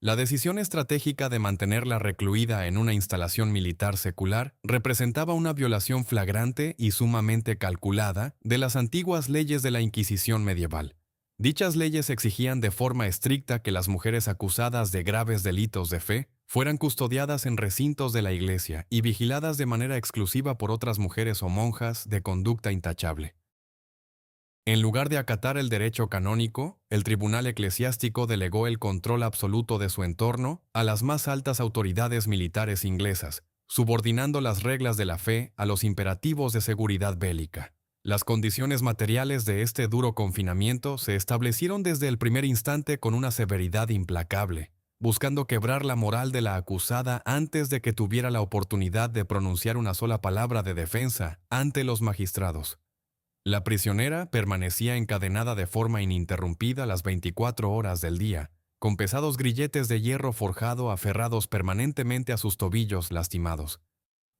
La decisión estratégica de mantenerla recluida en una instalación militar secular representaba una violación flagrante y sumamente calculada de las antiguas leyes de la Inquisición medieval. Dichas leyes exigían de forma estricta que las mujeres acusadas de graves delitos de fe fueran custodiadas en recintos de la iglesia y vigiladas de manera exclusiva por otras mujeres o monjas de conducta intachable. En lugar de acatar el derecho canónico, el tribunal eclesiástico delegó el control absoluto de su entorno a las más altas autoridades militares inglesas, subordinando las reglas de la fe a los imperativos de seguridad bélica. Las condiciones materiales de este duro confinamiento se establecieron desde el primer instante con una severidad implacable, buscando quebrar la moral de la acusada antes de que tuviera la oportunidad de pronunciar una sola palabra de defensa ante los magistrados. La prisionera permanecía encadenada de forma ininterrumpida las 24 horas del día, con pesados grilletes de hierro forjado aferrados permanentemente a sus tobillos lastimados.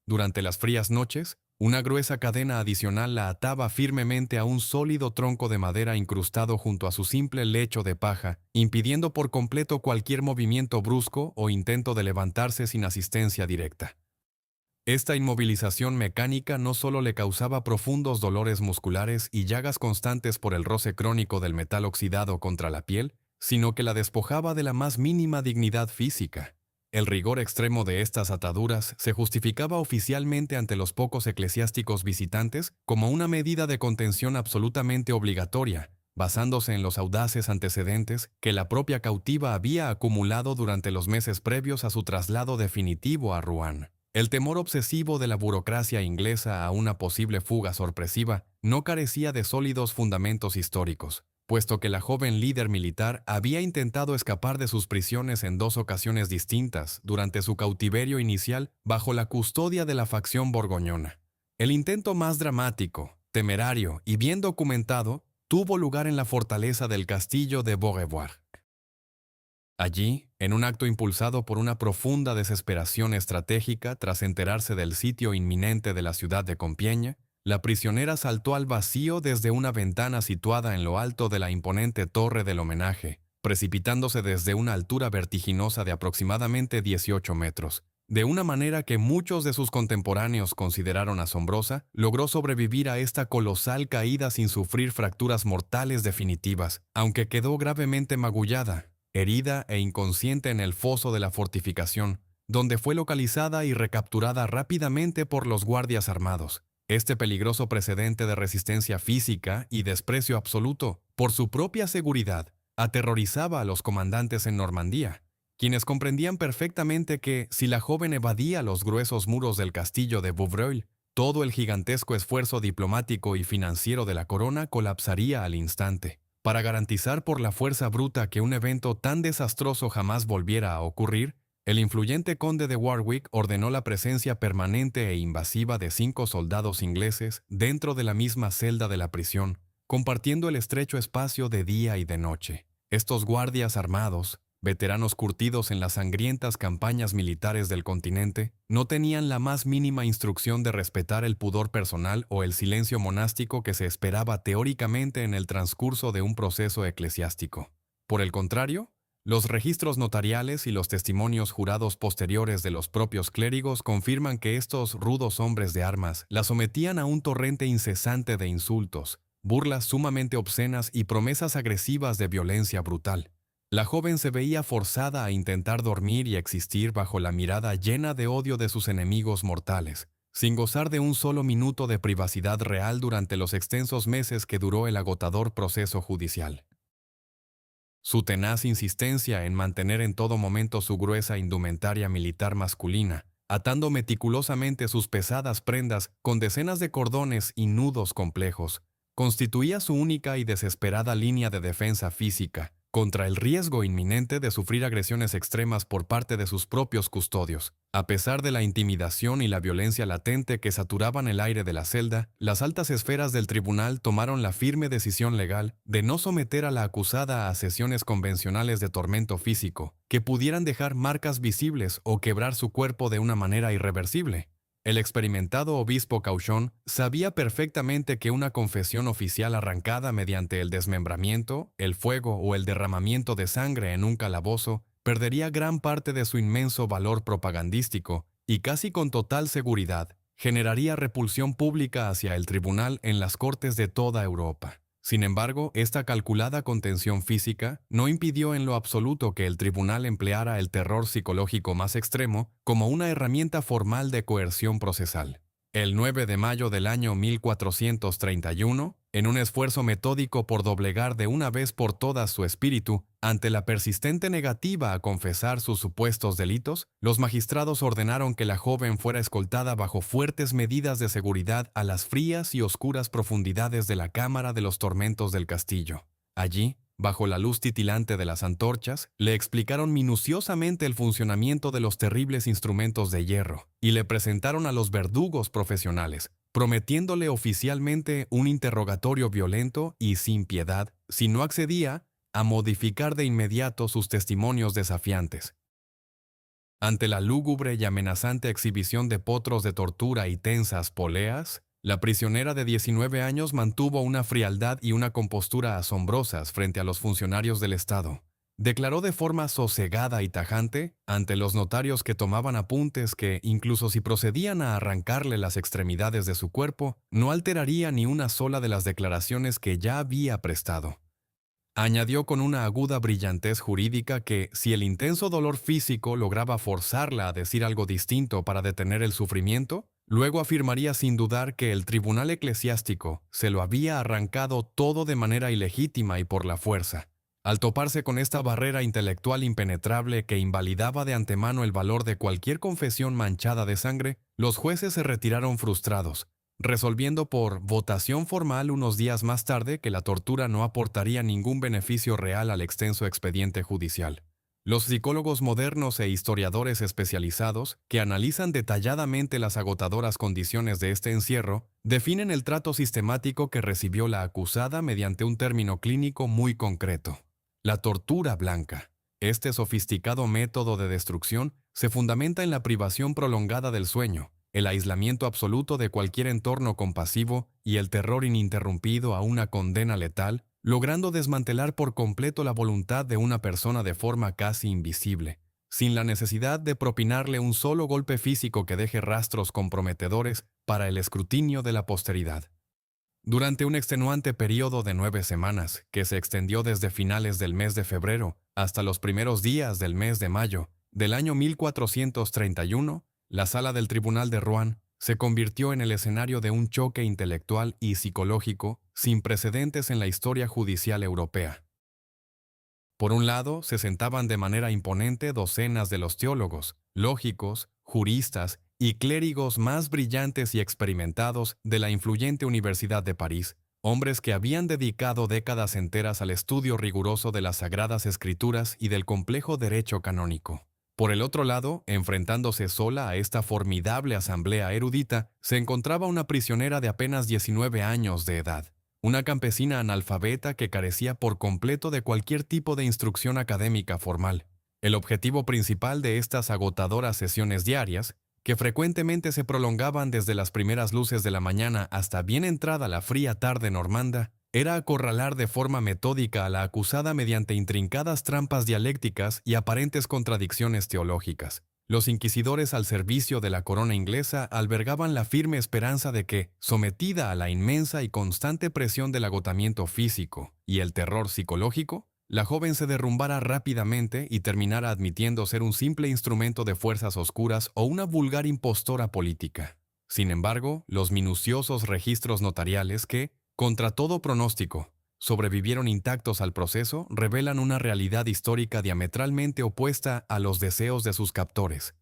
Durante las frías noches, una gruesa cadena adicional la ataba firmemente a un sólido tronco de madera incrustado junto a su simple lecho de paja, impidiendo por completo cualquier movimiento brusco o intento de levantarse sin asistencia directa. Esta inmovilización mecánica no solo le causaba profundos dolores musculares y llagas constantes por el roce crónico del metal oxidado contra la piel, sino que la despojaba de la más mínima dignidad física. El rigor extremo de estas ataduras se justificaba oficialmente ante los pocos eclesiásticos visitantes como una medida de contención absolutamente obligatoria, basándose en los audaces antecedentes que la propia cautiva había acumulado durante los meses previos a su traslado definitivo a Rouen. El temor obsesivo de la burocracia inglesa a una posible fuga sorpresiva no carecía de sólidos fundamentos históricos, puesto que la joven líder militar había intentado escapar de sus prisiones en 2 ocasiones distintas durante su cautiverio inicial bajo la custodia de la facción borgoñona. El intento más dramático, temerario y bien documentado tuvo lugar en la fortaleza del castillo de Beaurevoir. Allí, en un acto impulsado por una profunda desesperación estratégica tras enterarse del sitio inminente de la ciudad de Compiègne, la prisionera saltó al vacío desde una ventana situada en lo alto de la imponente torre del homenaje, precipitándose desde una altura vertiginosa de aproximadamente 18 metros. De una manera que muchos de sus contemporáneos consideraron asombrosa, logró sobrevivir a esta colosal caída sin sufrir fracturas mortales definitivas, aunque quedó gravemente magullada, herida e inconsciente en el foso de la fortificación, donde fue localizada y recapturada rápidamente por los guardias armados. Este peligroso precedente de resistencia física y desprecio absoluto por su propia seguridad aterrorizaba a los comandantes en Normandía, quienes comprendían perfectamente que, si la joven evadía los gruesos muros del castillo de Vaudreuil, todo el gigantesco esfuerzo diplomático y financiero de la corona colapsaría al instante. Para garantizar por la fuerza bruta que un evento tan desastroso jamás volviera a ocurrir, el influyente conde de Warwick ordenó la presencia permanente e invasiva de 5 soldados ingleses dentro de la misma celda de la prisión, compartiendo el estrecho espacio de día y de noche. Estos guardias armados, veteranos curtidos en las sangrientas campañas militares del continente, no tenían la más mínima instrucción de respetar el pudor personal o el silencio monástico que se esperaba teóricamente en el transcurso de un proceso eclesiástico. Por el contrario, los registros notariales y los testimonios jurados posteriores de los propios clérigos confirman que estos rudos hombres de armas la sometían a un torrente incesante de insultos, burlas sumamente obscenas y promesas agresivas de violencia brutal. La joven se veía forzada a intentar dormir y existir bajo la mirada llena de odio de sus enemigos mortales, sin gozar de un solo minuto de privacidad real durante los extensos meses que duró el agotador proceso judicial. Su tenaz insistencia en mantener en todo momento su gruesa indumentaria militar masculina, atando meticulosamente sus pesadas prendas con decenas de cordones y nudos complejos, constituía su única y desesperada línea de defensa física contra el riesgo inminente de sufrir agresiones extremas por parte de sus propios custodios. A pesar de la intimidación y la violencia latente que saturaban el aire de la celda, las altas esferas del tribunal tomaron la firme decisión legal de no someter a la acusada a sesiones convencionales de tormento físico, que pudieran dejar marcas visibles o quebrar su cuerpo de una manera irreversible. El experimentado obispo Cauchon sabía perfectamente que una confesión oficial arrancada mediante el desmembramiento, el fuego o el derramamiento de sangre en un calabozo perdería gran parte de su inmenso valor propagandístico y casi con total seguridad generaría repulsión pública hacia el tribunal en las cortes de toda Europa. Sin embargo, esta calculada contención física no impidió en lo absoluto que el tribunal empleara el terror psicológico más extremo como una herramienta formal de coerción procesal. El 9 de mayo del año 1431, en un esfuerzo metódico por doblegar de una vez por todas su espíritu, ante la persistente negativa a confesar sus supuestos delitos, los magistrados ordenaron que la joven fuera escoltada bajo fuertes medidas de seguridad a las frías y oscuras profundidades de la cámara de los tormentos del castillo. Allí, bajo la luz titilante de las antorchas, le explicaron minuciosamente el funcionamiento de los terribles instrumentos de hierro y le presentaron a los verdugos profesionales, prometiéndole oficialmente un interrogatorio violento y sin piedad, si no accedía, a modificar de inmediato sus testimonios desafiantes. Ante la lúgubre y amenazante exhibición de potros de tortura y tensas poleas, la prisionera de 19 años mantuvo una frialdad y una compostura asombrosas frente a los funcionarios del Estado. Declaró de forma sosegada y tajante ante los notarios que tomaban apuntes que, incluso si procedían a arrancarle las extremidades de su cuerpo, no alteraría ni una sola de las declaraciones que ya había prestado. Añadió con una aguda brillantez jurídica que, si el intenso dolor físico lograba forzarla a decir algo distinto para detener el sufrimiento, Luego afirmaría sin dudar que el tribunal eclesiástico se lo había arrancado todo de manera ilegítima y por la fuerza. Al toparse con esta barrera intelectual impenetrable que invalidaba de antemano el valor de cualquier confesión manchada de sangre, los jueces se retiraron frustrados, resolviendo por votación formal unos días más tarde que la tortura no aportaría ningún beneficio real al extenso expediente judicial. Los psicólogos modernos e historiadores especializados, que analizan detalladamente las agotadoras condiciones de este encierro, definen el trato sistemático que recibió la acusada mediante un término clínico muy concreto: la tortura blanca. Este sofisticado método de destrucción se fundamenta en la privación prolongada del sueño, el aislamiento absoluto de cualquier entorno compasivo y el terror ininterrumpido a una condena letal, logrando desmantelar por completo la voluntad de una persona de forma casi invisible, sin la necesidad de propinarle un solo golpe físico que deje rastros comprometedores para el escrutinio de la posteridad. Durante un extenuante periodo de 9 semanas, que se extendió desde finales del mes de febrero hasta los primeros días del mes de mayo del año 1431, la sala del Tribunal de Rouen se convirtió en el escenario de un choque intelectual y psicológico sin precedentes en la historia judicial europea. Por un lado, se sentaban de manera imponente docenas de los teólogos, lógicos, juristas y clérigos más brillantes y experimentados de la influyente Universidad de París, hombres que habían dedicado décadas enteras al estudio riguroso de las Sagradas Escrituras y del complejo derecho canónico. Por el otro lado, enfrentándose sola a esta formidable asamblea erudita, se encontraba una prisionera de apenas 19 años de edad, una campesina analfabeta que carecía por completo de cualquier tipo de instrucción académica formal. El objetivo principal de estas agotadoras sesiones diarias, que frecuentemente se prolongaban desde las primeras luces de la mañana hasta bien entrada la fría tarde normanda, era acorralar de forma metódica a la acusada mediante intrincadas trampas dialécticas y aparentes contradicciones teológicas. Los inquisidores al servicio de la corona inglesa albergaban la firme esperanza de que, sometida a la inmensa y constante presión del agotamiento físico y el terror psicológico, la joven se derrumbara rápidamente y terminara admitiendo ser un simple instrumento de fuerzas oscuras o una vulgar impostora política. Sin embargo, los minuciosos registros notariales que, contra todo pronóstico, sobrevivieron intactos al proceso revelan una realidad histórica diametralmente opuesta a los deseos de sus captores.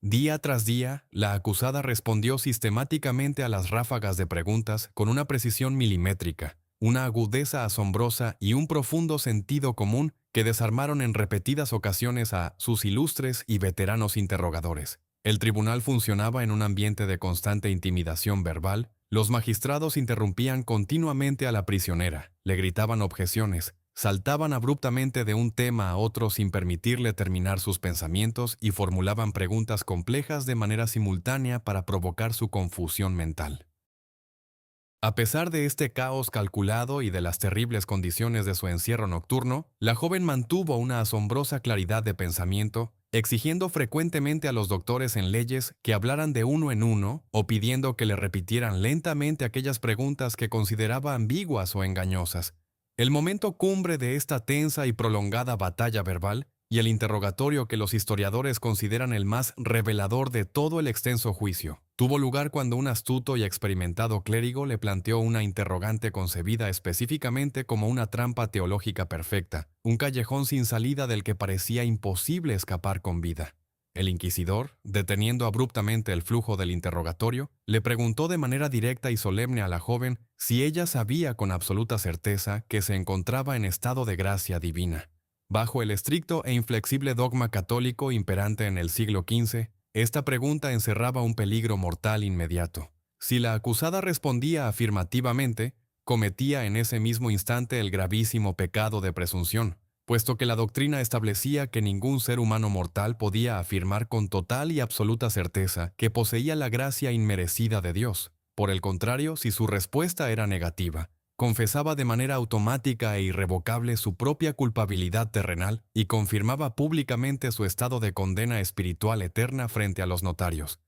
Día tras día, la acusada respondió sistemáticamente a las ráfagas de preguntas con una precisión milimétrica, una agudeza asombrosa y un profundo sentido común que desarmaron en repetidas ocasiones a sus ilustres y veteranos interrogadores. El tribunal funcionaba en un ambiente de constante intimidación verbal. Los magistrados interrumpían continuamente a la prisionera, le gritaban objeciones, saltaban abruptamente de un tema a otro sin permitirle terminar sus pensamientos y formulaban preguntas complejas de manera simultánea para provocar su confusión mental. A pesar de este caos calculado y de las terribles condiciones de su encierro nocturno, la joven mantuvo una asombrosa claridad de pensamiento, exigiendo frecuentemente a los doctores en leyes que hablaran de uno en uno o pidiendo que le repitieran lentamente aquellas preguntas que consideraba ambiguas o engañosas. El momento cumbre de esta tensa y prolongada batalla verbal y el interrogatorio que los historiadores consideran el más revelador de todo el extenso juicio, tuvo lugar cuando un astuto y experimentado clérigo le planteó una interrogante concebida específicamente como una trampa teológica perfecta, un callejón sin salida del que parecía imposible escapar con vida. El inquisidor, deteniendo abruptamente el flujo del interrogatorio, le preguntó de manera directa y solemne a la joven si ella sabía con absoluta certeza que se encontraba en estado de gracia divina. Bajo el estricto e inflexible dogma católico imperante en el siglo XV, esta pregunta encerraba un peligro mortal inmediato. Si la acusada respondía afirmativamente, cometía en ese mismo instante el gravísimo pecado de presunción, puesto que la doctrina establecía que ningún ser humano mortal podía afirmar con total y absoluta certeza que poseía la gracia inmerecida de Dios. Por el contrario, si su respuesta era negativa, confesaba de manera automática e irrevocable su propia culpabilidad terrenal y confirmaba públicamente su estado de condena espiritual eterna frente a los notarios.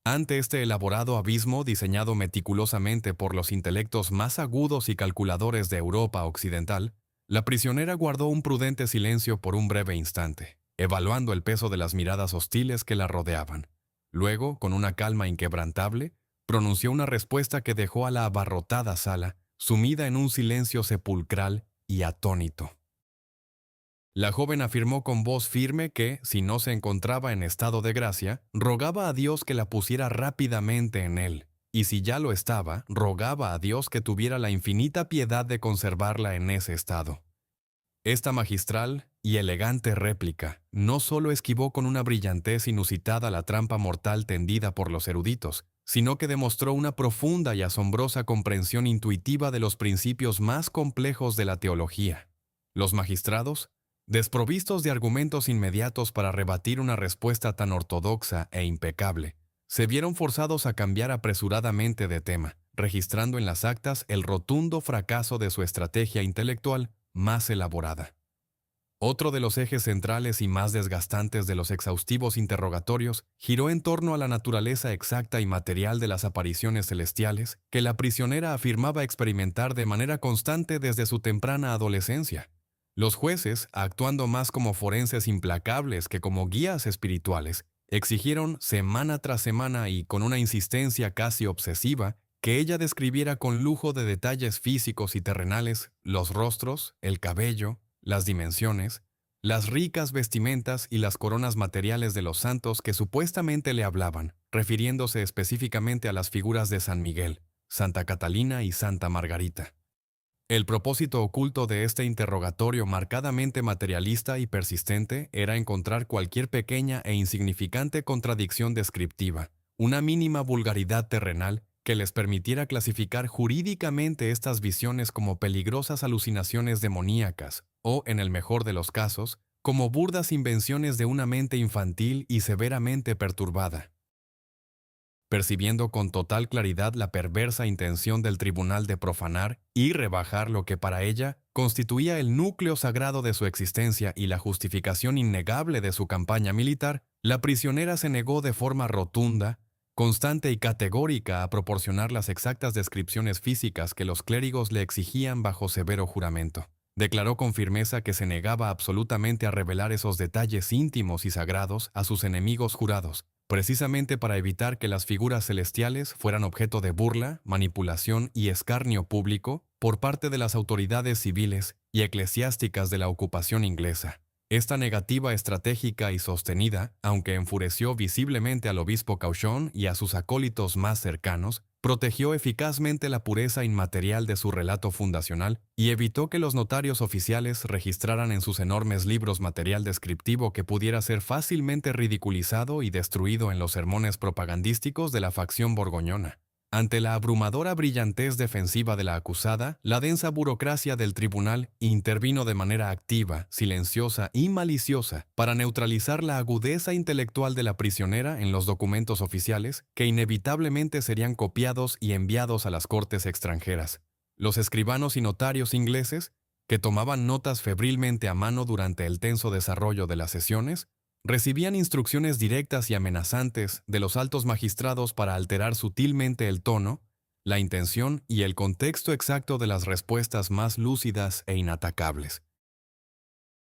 Ante este elaborado abismo diseñado meticulosamente por los intelectos más agudos y calculadores de Europa occidental, la prisionera guardó un prudente silencio por un breve instante, evaluando el peso de las miradas hostiles que la rodeaban. Luego, con una calma inquebrantable, pronunció una respuesta que dejó a la abarrotada sala sumida en un silencio sepulcral y atónito. La joven afirmó con voz firme que, si no se encontraba en estado de gracia, rogaba a Dios que la pusiera rápidamente en él, y si ya lo estaba, rogaba a Dios que tuviera la infinita piedad de conservarla en ese estado. Esta magistral y elegante réplica no solo esquivó con una brillantez inusitada la trampa mortal tendida por los eruditos, sino que demostró una profunda y asombrosa comprensión intuitiva de los principios más complejos de la teología. Los magistrados, desprovistos de argumentos inmediatos para rebatir una respuesta tan ortodoxa e impecable, se vieron forzados a cambiar apresuradamente de tema, registrando en las actas el rotundo fracaso de su estrategia intelectual más elaborada. Otro de los ejes centrales y más desgastantes de los exhaustivos interrogatorios giró en torno a la naturaleza exacta y material de las apariciones celestiales que la prisionera afirmaba experimentar de manera constante desde su temprana adolescencia. Los jueces, actuando más como forenses implacables que como guías espirituales, exigieron semana tras semana y con una insistencia casi obsesiva que ella describiera con lujo de detalles físicos y terrenales los rostros, el cabello, las dimensiones, las ricas vestimentas y las coronas materiales de los santos que supuestamente le hablaban, refiriéndose específicamente a las figuras de San Miguel, Santa Catalina y Santa Margarita. El propósito oculto de este interrogatorio marcadamente materialista y persistente era encontrar cualquier pequeña e insignificante contradicción descriptiva, una mínima vulgaridad terrenal que les permitiera clasificar jurídicamente estas visiones como peligrosas alucinaciones demoníacas o, en el mejor de los casos, como burdas invenciones de una mente infantil y severamente perturbada. Percibiendo con total claridad la perversa intención del tribunal de profanar y rebajar lo que para ella constituía el núcleo sagrado de su existencia y la justificación innegable de su campaña militar, la prisionera se negó de forma rotunda, constante y categórica a proporcionar las exactas descripciones físicas que los clérigos le exigían bajo severo juramento. Declaró con firmeza que se negaba absolutamente a revelar esos detalles íntimos y sagrados a sus enemigos jurados, precisamente para evitar que las figuras celestiales fueran objeto de burla, manipulación y escarnio público por parte de las autoridades civiles y eclesiásticas de la ocupación inglesa. Esta negativa estratégica y sostenida, aunque enfureció visiblemente al obispo Cauchon y a sus acólitos más cercanos, protegió eficazmente la pureza inmaterial de su relato fundacional y evitó que los notarios oficiales registraran en sus enormes libros material descriptivo que pudiera ser fácilmente ridiculizado y destruido en los sermones propagandísticos de la facción borgoñona. Ante la abrumadora brillantez defensiva de la acusada, la densa burocracia del tribunal intervino de manera activa, silenciosa y maliciosa para neutralizar la agudeza intelectual de la prisionera en los documentos oficiales que inevitablemente serían copiados y enviados a las cortes extranjeras. Los escribanos y notarios ingleses, que tomaban notas febrilmente a mano durante el tenso desarrollo de las sesiones, recibían instrucciones directas y amenazantes de los altos magistrados para alterar sutilmente el tono, la intención y el contexto exacto de las respuestas más lúcidas e inatacables.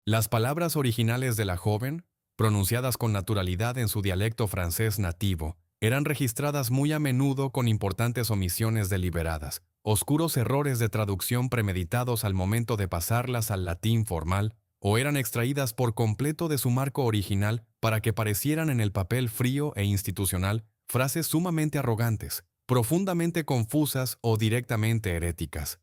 Las palabras originales de la joven, pronunciadas con naturalidad en su dialecto francés nativo, eran registradas muy a menudo con importantes omisiones deliberadas, oscuros errores de traducción premeditados al momento de pasarlas al latín formal, o eran extraídas por completo de su marco original para que parecieran en el papel frío e institucional frases sumamente arrogantes, profundamente confusas o directamente heréticas.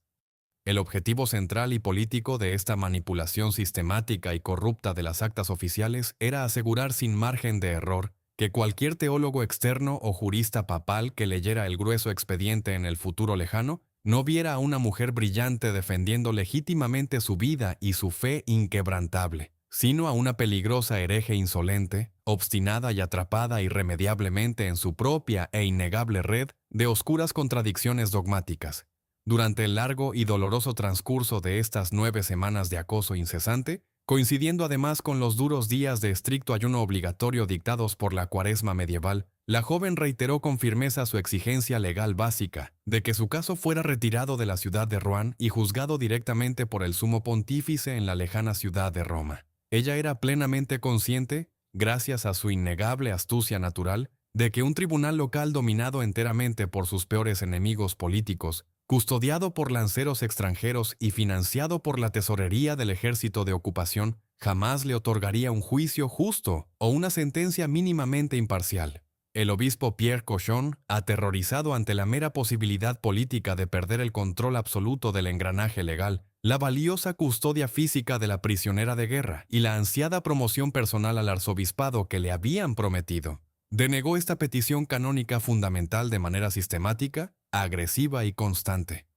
El objetivo central y político de esta manipulación sistemática y corrupta de las actas oficiales era asegurar sin margen de error que cualquier teólogo externo o jurista papal que leyera el grueso expediente en el futuro lejano no viera a una mujer brillante defendiendo legítimamente su vida y su fe inquebrantable, sino a una peligrosa hereje insolente, obstinada y atrapada irremediablemente en su propia e innegable red de oscuras contradicciones dogmáticas. Durante el largo y doloroso transcurso de estas 9 semanas de acoso incesante, coincidiendo además con los duros días de estricto ayuno obligatorio dictados por la Cuaresma medieval, la joven reiteró con firmeza su exigencia legal básica de que su caso fuera retirado de la ciudad de Rouen y juzgado directamente por el sumo pontífice en la lejana ciudad de Roma. Ella era plenamente consciente, gracias a su innegable astucia natural, de que un tribunal local dominado enteramente por sus peores enemigos políticos, custodiado por lanceros extranjeros y financiado por la tesorería del ejército de ocupación, jamás le otorgaría un juicio justo o una sentencia mínimamente imparcial. El obispo Pierre Cochon, aterrorizado ante la mera posibilidad política de perder el control absoluto del engranaje legal, la valiosa custodia física de la prisionera de guerra y la ansiada promoción personal al arzobispado que le habían prometido, denegó esta petición canónica fundamental de manera sistemática, agresiva y constante.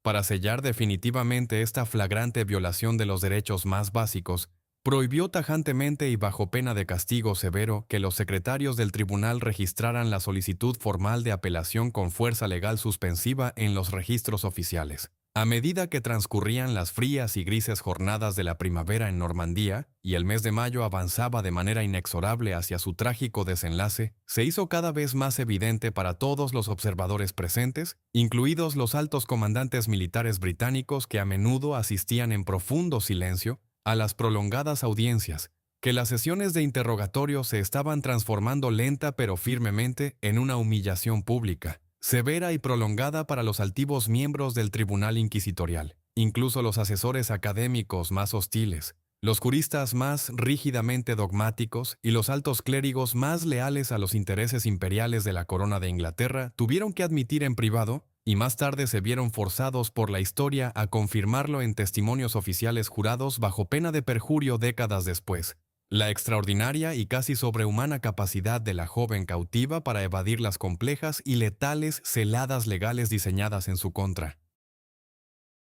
Para sellar definitivamente esta flagrante violación de los derechos más básicos, prohibió tajantemente y bajo pena de castigo severo que los secretarios del tribunal registraran la solicitud formal de apelación con fuerza legal suspensiva en los registros oficiales. A medida que transcurrían las frías y grises jornadas de la primavera en Normandía y el mes de mayo avanzaba de manera inexorable hacia su trágico desenlace, se hizo cada vez más evidente para todos los observadores presentes, incluidos los altos comandantes militares británicos que a menudo asistían en profundo silencio a las prolongadas audiencias, que las sesiones de interrogatorio se estaban transformando lenta pero firmemente en una humillación pública, severa y prolongada para los altivos miembros del tribunal inquisitorial. Incluso los asesores académicos más hostiles, los juristas más rígidamente dogmáticos y los altos clérigos más leales a los intereses imperiales de la corona de Inglaterra tuvieron que admitir en privado, y más tarde se vieron forzados por la historia a confirmarlo en testimonios oficiales jurados bajo pena de perjurio décadas después, la extraordinaria y casi sobrehumana capacidad de la joven cautiva para evadir las complejas y letales celadas legales diseñadas en su contra.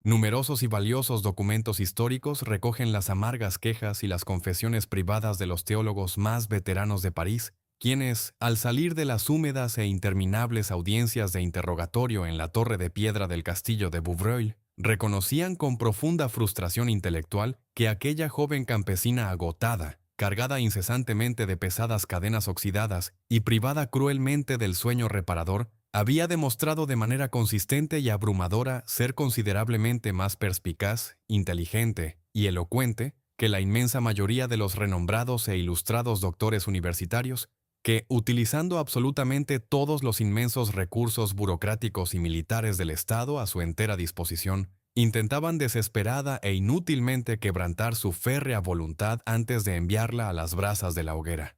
Numerosos y valiosos documentos históricos recogen las amargas quejas y las confesiones privadas de los teólogos más veteranos de París, quienes, al salir de las húmedas e interminables audiencias de interrogatorio en la torre de piedra del castillo de Bouvreuil, reconocían con profunda frustración intelectual que aquella joven campesina agotada, cargada incesantemente de pesadas cadenas oxidadas y privada cruelmente del sueño reparador, había demostrado de manera consistente y abrumadora ser considerablemente más perspicaz, inteligente y elocuente que la inmensa mayoría de los renombrados e ilustrados doctores universitarios, que, utilizando absolutamente todos los inmensos recursos burocráticos y militares del Estado a su entera disposición, intentaban desesperada e inútilmente quebrantar su férrea voluntad antes de enviarla a las brasas de la hoguera.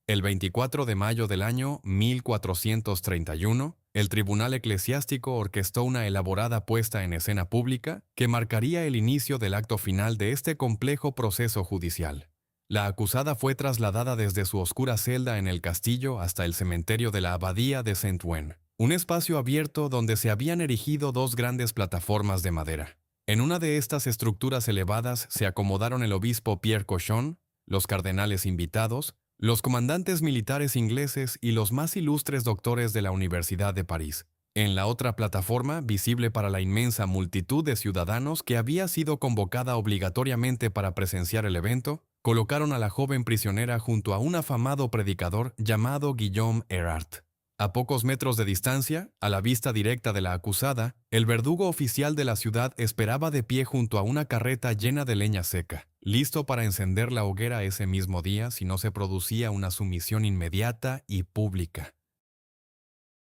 El 24 de mayo del año 1431, el Tribunal Eclesiástico orquestó una elaborada puesta en escena pública que marcaría el inicio del acto final de este complejo proceso judicial. La acusada fue trasladada desde su oscura celda en el castillo hasta el cementerio de la abadía de Saint-Ouen, un espacio abierto donde se habían erigido dos grandes plataformas de madera. En una de estas estructuras elevadas se acomodaron el obispo Pierre Cochon, los cardenales invitados, los comandantes militares ingleses y los más ilustres doctores de la Universidad de París. En la otra plataforma, visible para la inmensa multitud de ciudadanos que había sido convocada obligatoriamente para presenciar el evento, colocaron a la joven prisionera junto a un afamado predicador llamado Guillaume Erard. A pocos metros de distancia, a la vista directa de la acusada, el verdugo oficial de la ciudad esperaba de pie junto a una carreta llena de leña seca, listo para encender la hoguera ese mismo día si no se producía una sumisión inmediata y pública.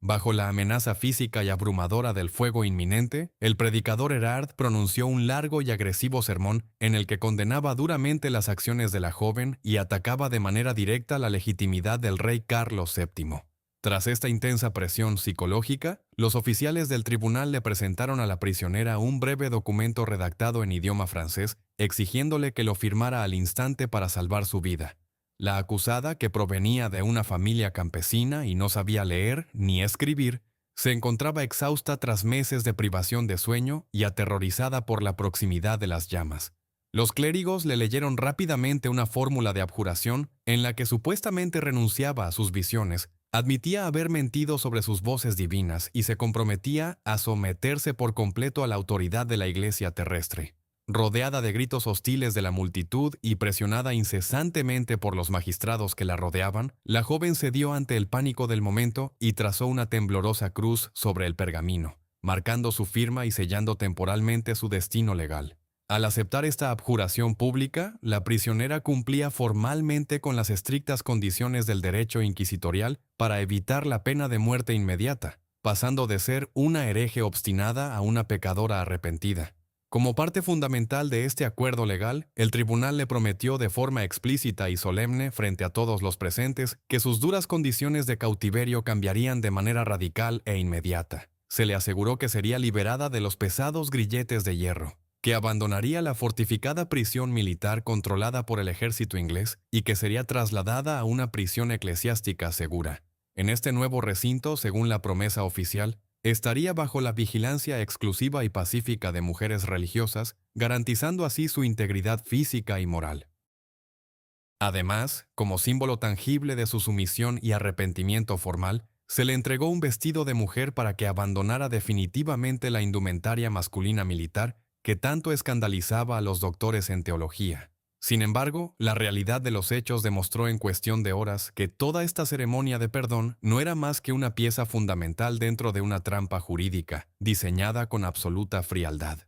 Bajo la amenaza física y abrumadora del fuego inminente, el predicador Erard pronunció un largo y agresivo sermón en el que condenaba duramente las acciones de la joven y atacaba de manera directa la legitimidad del rey Carlos VII. Tras esta intensa presión psicológica, los oficiales del tribunal le presentaron a la prisionera un breve documento redactado en idioma francés, exigiéndole que lo firmara al instante para salvar su vida. La acusada, que provenía de una familia campesina y no sabía leer ni escribir, se encontraba exhausta tras meses de privación de sueño y aterrorizada por la proximidad de las llamas. Los clérigos le leyeron rápidamente una fórmula de abjuración en la que supuestamente renunciaba a sus visiones, admitía haber mentido sobre sus voces divinas y se comprometía a someterse por completo a la autoridad de la Iglesia terrestre. Rodeada de gritos hostiles de la multitud y presionada incesantemente por los magistrados que la rodeaban, la joven cedió ante el pánico del momento y trazó una temblorosa cruz sobre el pergamino, marcando su firma y sellando temporalmente su destino legal. Al aceptar esta abjuración pública, la prisionera cumplía formalmente con las estrictas condiciones del derecho inquisitorial para evitar la pena de muerte inmediata, pasando de ser una hereje obstinada a una pecadora arrepentida. Como parte fundamental de este acuerdo legal, el tribunal le prometió de forma explícita y solemne frente a todos los presentes que sus duras condiciones de cautiverio cambiarían de manera radical e inmediata. Se le aseguró que sería liberada de los pesados grilletes de hierro, que abandonaría la fortificada prisión militar controlada por el ejército inglés y que sería trasladada a una prisión eclesiástica segura. En este nuevo recinto, según la promesa oficial, estaría bajo la vigilancia exclusiva y pacífica de mujeres religiosas, garantizando así su integridad física y moral. Además, como símbolo tangible de su sumisión y arrepentimiento formal, se le entregó un vestido de mujer para que abandonara definitivamente la indumentaria masculina militar que tanto escandalizaba a los doctores en teología. Sin embargo, la realidad de los hechos demostró en cuestión de horas que toda esta ceremonia de perdón no era más que una pieza fundamental dentro de una trampa jurídica, diseñada con absoluta frialdad.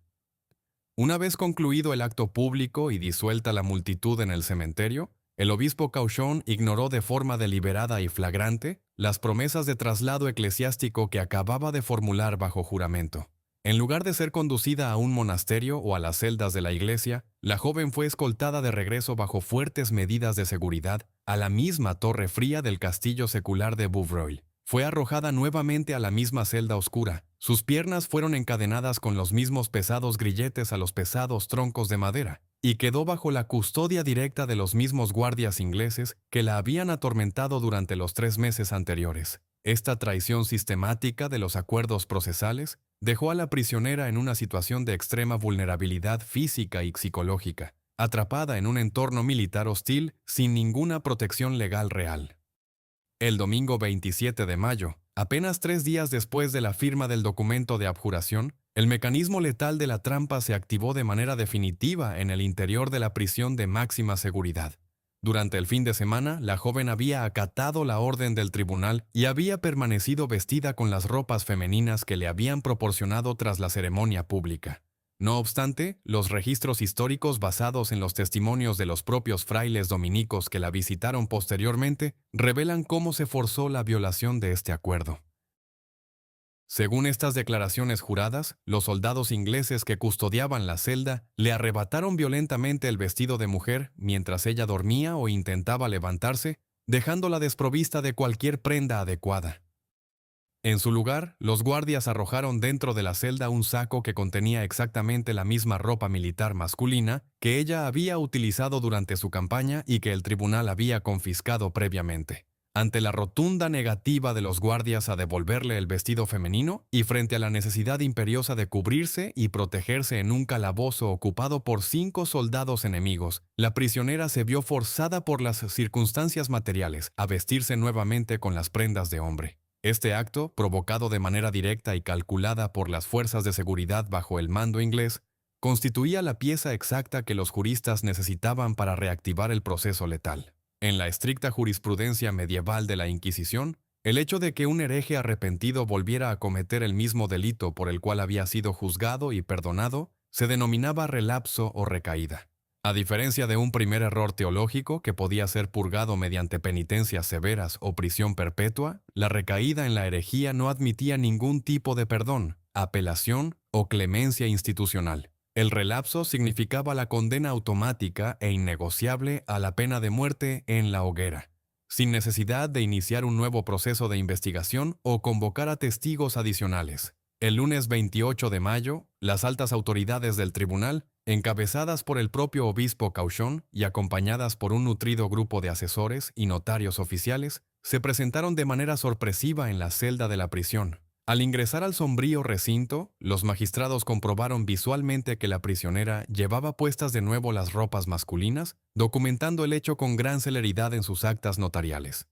Una vez concluido el acto público y disuelta la multitud en el cementerio, el obispo Cauchon ignoró de forma deliberada y flagrante las promesas de traslado eclesiástico que acababa de formular bajo juramento. En lugar de ser conducida a un monasterio o a las celdas de la iglesia, la joven fue escoltada de regreso bajo fuertes medidas de seguridad a la misma torre fría del castillo secular de Bouvroil. Fue arrojada nuevamente a la misma celda oscura. Sus piernas fueron encadenadas con los mismos pesados grilletes a los pesados troncos de madera, y quedó bajo la custodia directa de los mismos guardias ingleses que la habían atormentado durante los 3 meses anteriores. Esta traición sistemática de los acuerdos procesales dejó a la prisionera en una situación de extrema vulnerabilidad física y psicológica, atrapada en un entorno militar hostil sin ninguna protección legal real. El domingo 27 de mayo, apenas 3 días después de la firma del documento de abjuración, el mecanismo letal de la trampa se activó de manera definitiva en el interior de la prisión de máxima seguridad. Durante el fin de semana, la joven había acatado la orden del tribunal y había permanecido vestida con las ropas femeninas que le habían proporcionado tras la ceremonia pública. No obstante, los registros históricos basados en los testimonios de los propios frailes dominicos que la visitaron posteriormente revelan cómo se forzó la violación de este acuerdo. Según estas declaraciones juradas, los soldados ingleses que custodiaban la celda le arrebataron violentamente el vestido de mujer mientras ella dormía o intentaba levantarse, dejándola desprovista de cualquier prenda adecuada. En su lugar, los guardias arrojaron dentro de la celda un saco que contenía exactamente la misma ropa militar masculina que ella había utilizado durante su campaña y que el tribunal había confiscado previamente. Ante la rotunda negativa de los guardias a devolverle el vestido femenino y frente a la necesidad imperiosa de cubrirse y protegerse en un calabozo ocupado por 5 soldados enemigos, la prisionera se vio forzada por las circunstancias materiales a vestirse nuevamente con las prendas de hombre. Este acto, provocado de manera directa y calculada por las fuerzas de seguridad bajo el mando inglés, constituía la pieza exacta que los juristas necesitaban para reactivar el proceso letal. En la estricta jurisprudencia medieval de la Inquisición, el hecho de que un hereje arrepentido volviera a cometer el mismo delito por el cual había sido juzgado y perdonado se denominaba relapso o recaída. A diferencia de un primer error teológico que podía ser purgado mediante penitencias severas o prisión perpetua, la recaída en la herejía no admitía ningún tipo de perdón, apelación o clemencia institucional. El relapso significaba la condena automática e innegociable a la pena de muerte en la hoguera, sin necesidad de iniciar un nuevo proceso de investigación o convocar a testigos adicionales. El lunes 28 de mayo, las altas autoridades del tribunal, encabezadas por el propio obispo Cauchon y acompañadas por un nutrido grupo de asesores y notarios oficiales, se presentaron de manera sorpresiva en la celda de la prisión. Al ingresar al sombrío recinto, los magistrados comprobaron visualmente que la prisionera llevaba puestas de nuevo las ropas masculinas, documentando el hecho con gran celeridad en sus actas notariales.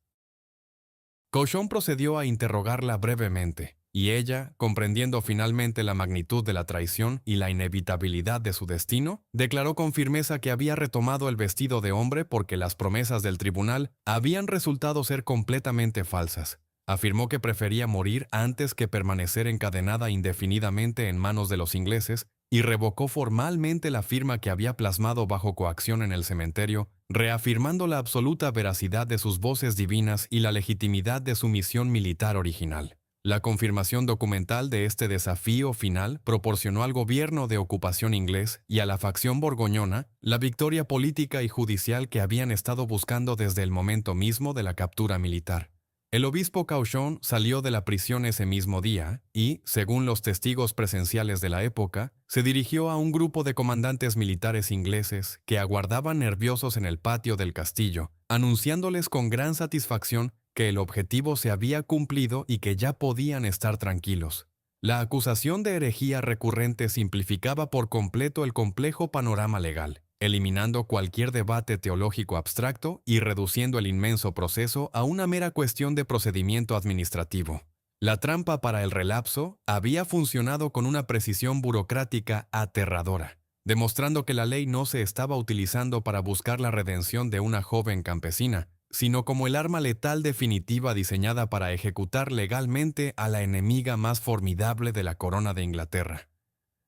Cauchon procedió a interrogarla brevemente, y ella, comprendiendo finalmente la magnitud de la traición y la inevitabilidad de su destino, declaró con firmeza que había retomado el vestido de hombre porque las promesas del tribunal habían resultado ser completamente falsas. Afirmó que prefería morir antes que permanecer encadenada indefinidamente en manos de los ingleses y revocó formalmente la firma que había plasmado bajo coacción en el cementerio, reafirmando la absoluta veracidad de sus voces divinas y la legitimidad de su misión militar original. La confirmación documental de este desafío final proporcionó al gobierno de ocupación inglés y a la facción borgoñona la victoria política y judicial que habían estado buscando desde el momento mismo de la captura militar. El obispo Cauchon salió de la prisión ese mismo día y, según los testigos presenciales de la época, se dirigió a un grupo de comandantes militares ingleses que aguardaban nerviosos en el patio del castillo, anunciándoles con gran satisfacción que el objetivo se había cumplido y que ya podían estar tranquilos. La acusación de herejía recurrente simplificaba por completo el complejo panorama legal, eliminando cualquier debate teológico abstracto y reduciendo el inmenso proceso a una mera cuestión de procedimiento administrativo. La trampa para el relapso había funcionado con una precisión burocrática aterradora, demostrando que la ley no se estaba utilizando para buscar la redención de una joven campesina, sino como el arma letal definitiva diseñada para ejecutar legalmente a la enemiga más formidable de la corona de Inglaterra.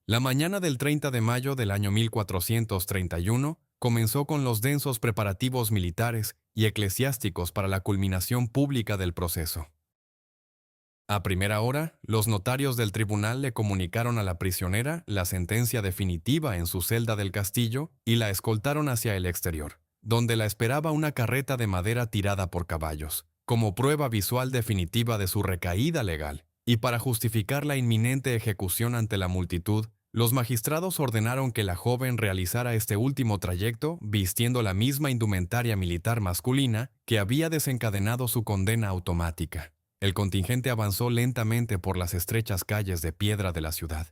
La mañana del 30 de mayo del año 1431 comenzó con los densos preparativos militares y eclesiásticos para la culminación pública del proceso. A primera hora, los notarios del tribunal le comunicaron a la prisionera la sentencia definitiva en su celda del castillo y la escoltaron hacia el exterior, donde la esperaba una carreta de madera tirada por caballos, como prueba visual definitiva de su recaída legal, y para justificar la inminente ejecución ante la multitud, los magistrados ordenaron que la joven realizara este último trayecto vistiendo la misma indumentaria militar masculina que había desencadenado su condena automática. El contingente avanzó lentamente por las estrechas calles de piedra de la ciudad,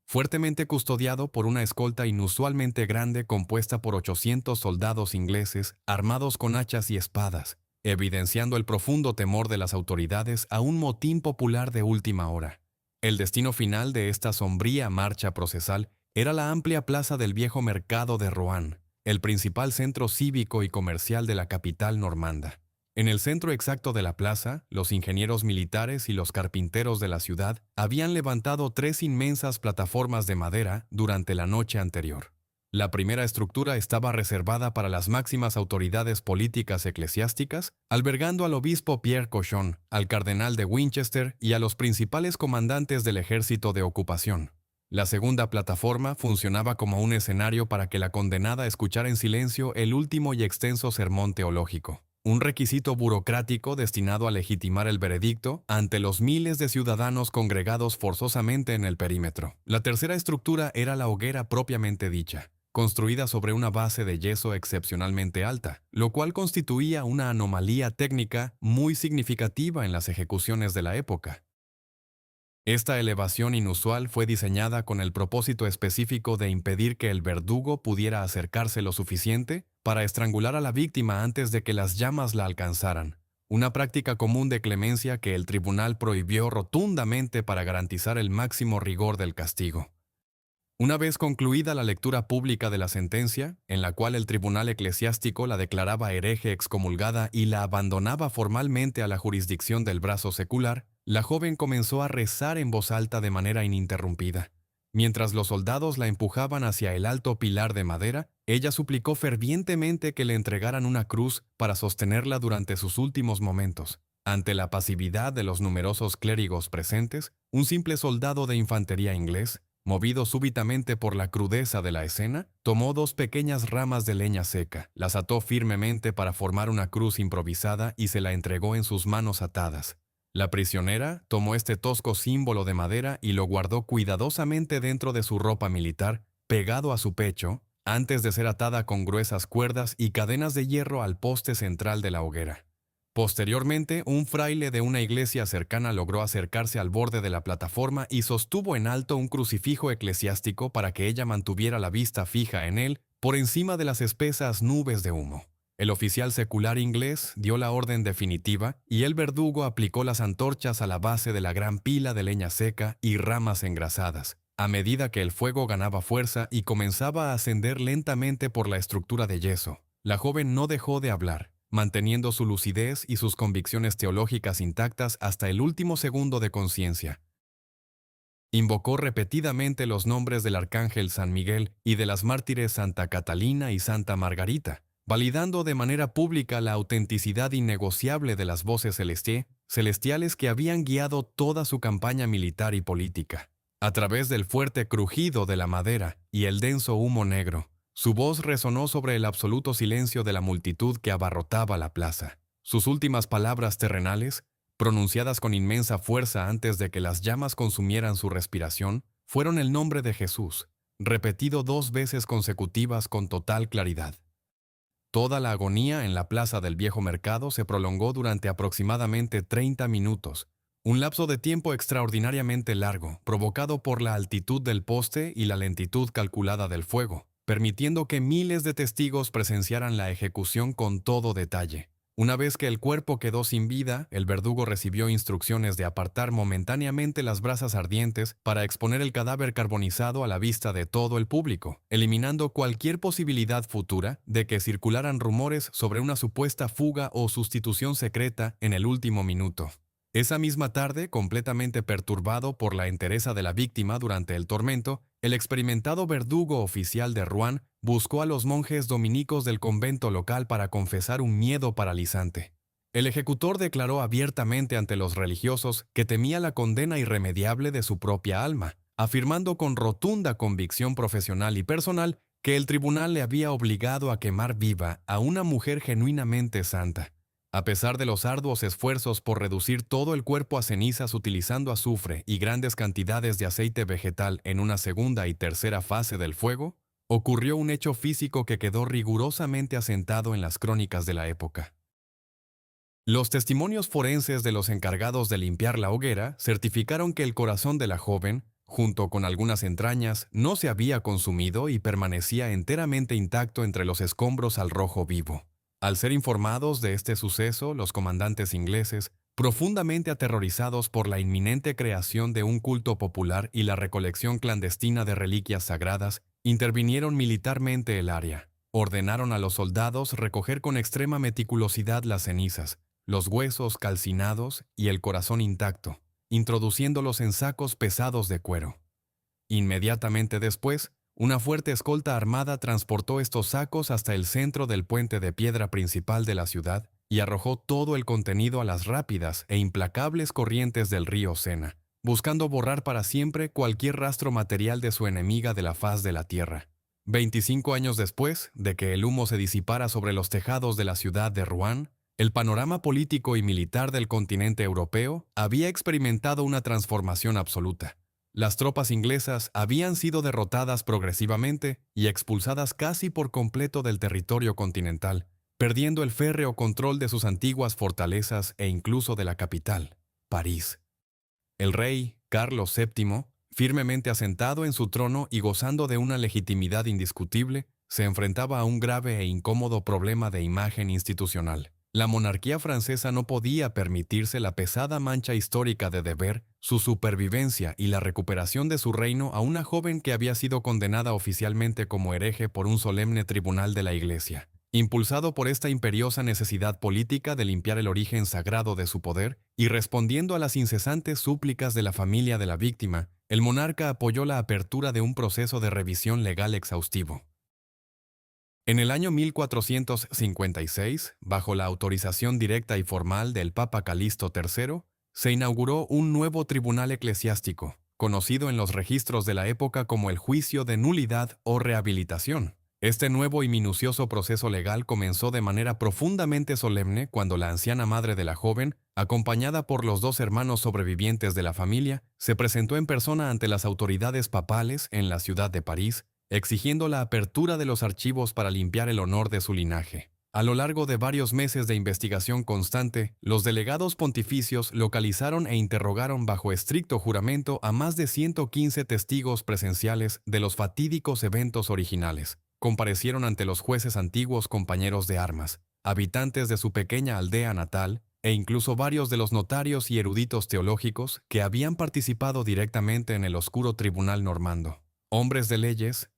fuertemente custodiado por una escolta inusualmente grande compuesta por 800 soldados ingleses armados con hachas y espadas, evidenciando el profundo temor de las autoridades a un motín popular de última hora. El destino final de esta sombría marcha procesal era la amplia plaza del viejo mercado de Rouen, el principal centro cívico y comercial de la capital normanda. En el centro exacto de la plaza, los ingenieros militares y los carpinteros de la ciudad habían levantado 3 inmensas plataformas de madera durante la noche anterior. La primera estructura estaba reservada para las máximas autoridades políticas eclesiásticas, albergando al obispo Pierre Cochon, al cardenal de Winchester y a los principales comandantes del ejército de ocupación. La segunda plataforma funcionaba como un escenario para que la condenada escuchara en silencio el último y extenso sermón teológico, un requisito burocrático destinado a legitimar el veredicto ante los miles de ciudadanos congregados forzosamente en el perímetro. La tercera estructura era la hoguera propiamente dicha, construida sobre una base de yeso excepcionalmente alta, lo cual constituía una anomalía técnica muy significativa en las ejecuciones de la época. Esta elevación inusual fue diseñada con el propósito específico de impedir que el verdugo pudiera acercarse lo suficiente para estrangular a la víctima antes de que las llamas la alcanzaran, una práctica común de clemencia que el tribunal prohibió rotundamente para garantizar el máximo rigor del castigo. Una vez concluida la lectura pública de la sentencia, en la cual el tribunal eclesiástico la declaraba hereje excomulgada y la abandonaba formalmente a la jurisdicción del brazo secular, la joven comenzó a rezar en voz alta de manera ininterrumpida. Mientras los soldados la empujaban hacia el alto pilar de madera, ella suplicó fervientemente que le entregaran una cruz para sostenerla durante sus últimos momentos. Ante la pasividad de los numerosos clérigos presentes, un simple soldado de infantería inglés, movido súbitamente por la crudeza de la escena, tomó 2 pequeñas ramas de leña seca, las ató firmemente para formar una cruz improvisada y se la entregó en sus manos atadas. La prisionera tomó este tosco símbolo de madera y lo guardó cuidadosamente dentro de su ropa militar, pegado a su pecho, antes de ser atada con gruesas cuerdas y cadenas de hierro al poste central de la hoguera. Posteriormente, un fraile de una iglesia cercana logró acercarse al borde de la plataforma y sostuvo en alto un crucifijo eclesiástico para que ella mantuviera la vista fija en él por encima de las espesas nubes de humo. El oficial secular inglés dio la orden definitiva y el verdugo aplicó las antorchas a la base de la gran pila de leña seca y ramas engrasadas, a medida que el fuego ganaba fuerza y comenzaba a ascender lentamente por la estructura de yeso. La joven no dejó de hablar, manteniendo su lucidez y sus convicciones teológicas intactas hasta el último segundo de conciencia. Invocó repetidamente los nombres del arcángel San Miguel y de las mártires Santa Catalina y Santa Margarita, validando de manera pública la autenticidad innegociable de las voces celestiales que habían guiado toda su campaña militar y política. A través del fuerte crujido de la madera y el denso humo negro, su voz resonó sobre el absoluto silencio de la multitud que abarrotaba la plaza. Sus últimas palabras terrenales, pronunciadas con inmensa fuerza antes de que las llamas consumieran su respiración, fueron el nombre de Jesús, repetido 2 veces consecutivas con total claridad. Toda la agonía en la plaza del viejo mercado se prolongó durante aproximadamente 30 minutos, un lapso de tiempo extraordinariamente largo, provocado por la altitud del poste y la lentitud calculada del fuego, permitiendo que miles de testigos presenciaran la ejecución con todo detalle. Una vez que el cuerpo quedó sin vida, el verdugo recibió instrucciones de apartar momentáneamente las brasas ardientes para exponer el cadáver carbonizado a la vista de todo el público, eliminando cualquier posibilidad futura de que circularan rumores sobre una supuesta fuga o sustitución secreta en el último minuto. Esa misma tarde, completamente perturbado por la entereza de la víctima durante el tormento, el experimentado verdugo oficial de Rouen buscó a los monjes dominicos del convento local para confesar un miedo paralizante. El ejecutor declaró abiertamente ante los religiosos que temía la condena irremediable de su propia alma, afirmando con rotunda convicción profesional y personal que el tribunal le había obligado a quemar viva a una mujer genuinamente santa. A pesar de los arduos esfuerzos por reducir todo el cuerpo a cenizas utilizando azufre y grandes cantidades de aceite vegetal en una segunda y tercera fase del fuego, ocurrió un hecho físico que quedó rigurosamente asentado en las crónicas de la época. Los testimonios forenses de los encargados de limpiar la hoguera certificaron que el corazón de la joven, junto con algunas entrañas, no se había consumido y permanecía enteramente intacto entre los escombros al rojo vivo. Al ser informados de este suceso, los comandantes ingleses, profundamente aterrorizados por la inminente creación de un culto popular y la recolección clandestina de reliquias sagradas, intervinieron militarmente el área. Ordenaron a los soldados recoger con extrema meticulosidad las cenizas, los huesos calcinados y el corazón intacto, introduciéndolos en sacos pesados de cuero. Inmediatamente después, una fuerte escolta armada transportó estos sacos hasta el centro del puente de piedra principal de la ciudad y arrojó todo el contenido a las rápidas e implacables corrientes del río Sena, buscando borrar para siempre cualquier rastro material de su enemiga de la faz de la tierra. 25 años después de que el humo se disipara sobre los tejados de la ciudad de Rouen, el panorama político y militar del continente europeo había experimentado una transformación absoluta. Las tropas inglesas habían sido derrotadas progresivamente y expulsadas casi por completo del territorio continental, perdiendo el férreo control de sus antiguas fortalezas e incluso de la capital, París. El rey, Carlos VII, firmemente asentado en su trono y gozando de una legitimidad indiscutible, se enfrentaba a un grave e incómodo problema de imagen institucional. La monarquía francesa no podía permitirse la pesada mancha histórica de deber, su supervivencia y la recuperación de su reino a una joven que había sido condenada oficialmente como hereje por un solemne tribunal de la Iglesia. Impulsado por esta imperiosa necesidad política de limpiar el origen sagrado de su poder y respondiendo a las incesantes súplicas de la familia de la víctima, el monarca apoyó la apertura de un proceso de revisión legal exhaustivo. En el año 1456, bajo la autorización directa y formal del Papa Calixto III, se inauguró un nuevo tribunal eclesiástico, conocido en los registros de la época como el juicio de nulidad o rehabilitación. Este nuevo y minucioso proceso legal comenzó de manera profundamente solemne cuando la anciana madre de la joven, acompañada por los 2 hermanos sobrevivientes de la familia, se presentó en persona ante las autoridades papales en la ciudad de París, exigiendo la apertura de los archivos para limpiar el honor de su linaje. A lo largo de varios meses de investigación constante, los delegados pontificios localizaron e interrogaron bajo estricto juramento a más de 115 testigos presenciales de los fatídicos eventos originales. Comparecieron ante los jueces antiguos compañeros de armas, habitantes de su pequeña aldea natal, e incluso varios de los notarios y eruditos teológicos que habían participado directamente en el oscuro tribunal normando. Hombres de leyes,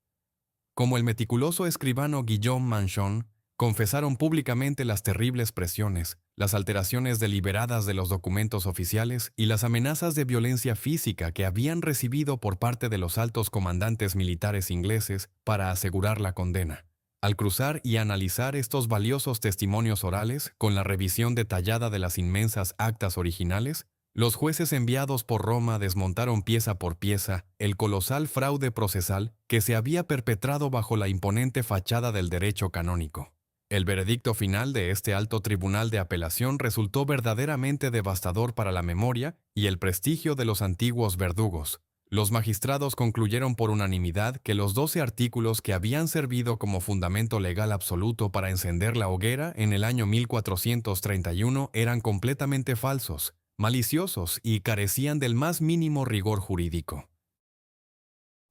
como el meticuloso escribano Guillaume Manchon, confesaron públicamente las terribles presiones, las alteraciones deliberadas de los documentos oficiales y las amenazas de violencia física que habían recibido por parte de los altos comandantes militares ingleses para asegurar la condena. Al cruzar y analizar estos valiosos testimonios orales con la revisión detallada de las inmensas actas originales, los jueces enviados por Roma desmontaron pieza por pieza el colosal fraude procesal que se había perpetrado bajo la imponente fachada del derecho canónico. El veredicto final de este alto tribunal de apelación resultó verdaderamente devastador para la memoria y el prestigio de los antiguos verdugos. Los magistrados concluyeron por unanimidad que los 12 artículos que habían servido como fundamento legal absoluto para encender la hoguera en el año 1431 eran completamente falsos, maliciosos y carecían del más mínimo rigor jurídico.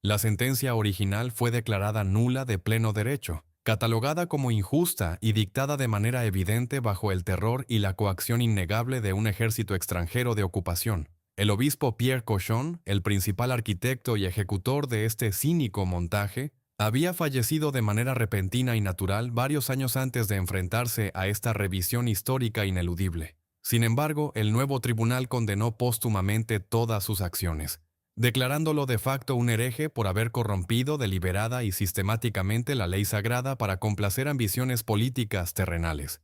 La sentencia original fue declarada nula de pleno derecho, catalogada como injusta y dictada de manera evidente bajo el terror y la coacción innegable de un ejército extranjero de ocupación. El obispo Pierre Cochon, el principal arquitecto y ejecutor de este cínico montaje, había fallecido de manera repentina y natural varios años antes de enfrentarse a esta revisión histórica ineludible. Sin embargo, el nuevo tribunal condenó póstumamente todas sus acciones, declarándolo de facto un hereje por haber corrompido deliberada y sistemáticamente la ley sagrada para complacer ambiciones políticas terrenales.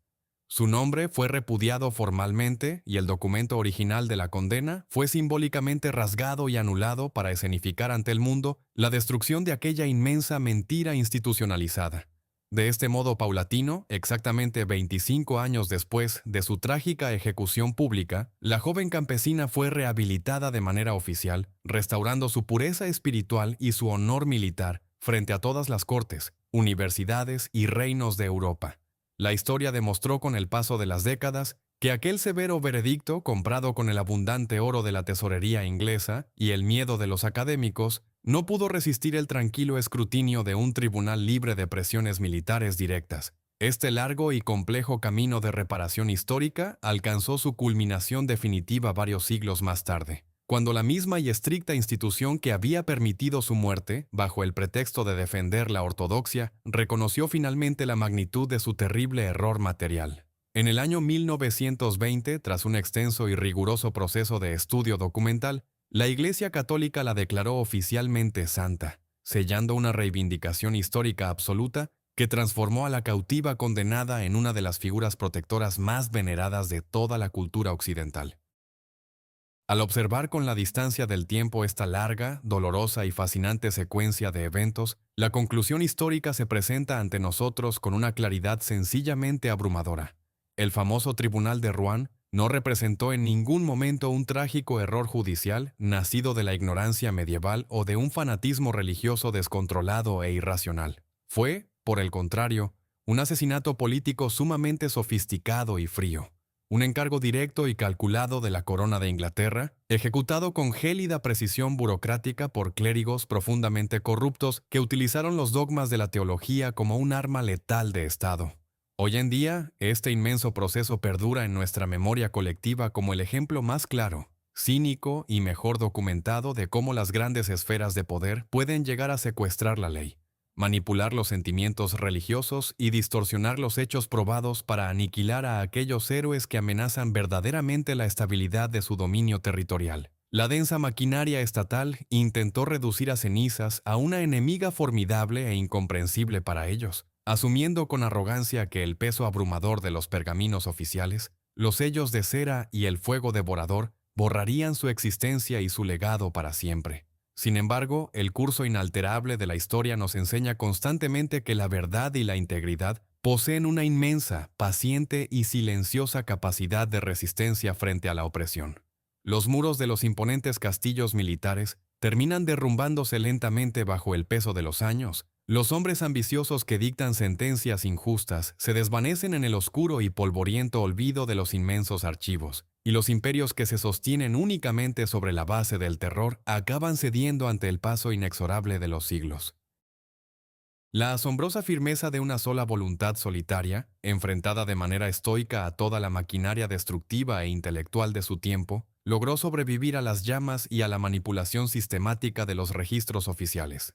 Su nombre fue repudiado formalmente y el documento original de la condena fue simbólicamente rasgado y anulado para escenificar ante el mundo la destrucción de aquella inmensa mentira institucionalizada. De este modo paulatino, exactamente 25 años después de su trágica ejecución pública, la joven campesina fue rehabilitada de manera oficial, restaurando su pureza espiritual y su honor militar frente a todas las cortes, universidades y reinos de Europa. La historia demostró con el paso de las décadas que aquel severo veredicto, comprado con el abundante oro de la tesorería inglesa y el miedo de los académicos, no pudo resistir el tranquilo escrutinio de un tribunal libre de presiones militares directas. Este largo y complejo camino de reparación histórica alcanzó su culminación definitiva varios siglos más tarde, cuando la misma y estricta institución que había permitido su muerte, bajo el pretexto de defender la ortodoxia, reconoció finalmente la magnitud de su terrible error material. En el año 1920, tras un extenso y riguroso proceso de estudio documental, la Iglesia Católica la declaró oficialmente santa, sellando una reivindicación histórica absoluta que transformó a la cautiva condenada en una de las figuras protectoras más veneradas de toda la cultura occidental. Al observar con la distancia del tiempo esta larga, dolorosa y fascinante secuencia de eventos, la conclusión histórica se presenta ante nosotros con una claridad sencillamente abrumadora. El famoso Tribunal de Rouen no representó en ningún momento un trágico error judicial nacido de la ignorancia medieval o de un fanatismo religioso descontrolado e irracional. Fue, por el contrario, un asesinato político sumamente sofisticado y frío. Un encargo directo y calculado de la corona de Inglaterra, ejecutado con gélida precisión burocrática por clérigos profundamente corruptos que utilizaron los dogmas de la teología como un arma letal de Estado. Hoy en día, este inmenso proceso perdura en nuestra memoria colectiva como el ejemplo más claro, cínico y mejor documentado de cómo las grandes esferas de poder pueden llegar a secuestrar la ley, manipular los sentimientos religiosos y distorsionar los hechos probados para aniquilar a aquellos héroes que amenazan verdaderamente la estabilidad de su dominio territorial. La densa maquinaria estatal intentó reducir a cenizas a una enemiga formidable e incomprensible para ellos, asumiendo con arrogancia que el peso abrumador de los pergaminos oficiales, los sellos de cera y el fuego devorador borrarían su existencia y su legado para siempre. Sin embargo, el curso inalterable de la historia nos enseña constantemente que la verdad y la integridad poseen una inmensa, paciente y silenciosa capacidad de resistencia frente a la opresión. Los muros de los imponentes castillos militares terminan derrumbándose lentamente bajo el peso de los años. Los hombres ambiciosos que dictan sentencias injustas se desvanecen en el oscuro y polvoriento olvido de los inmensos archivos, y los imperios que se sostienen únicamente sobre la base del terror acaban cediendo ante el paso inexorable de los siglos. La asombrosa firmeza de una sola voluntad solitaria, enfrentada de manera estoica a toda la maquinaria destructiva e intelectual de su tiempo, logró sobrevivir a las llamas y a la manipulación sistemática de los registros oficiales.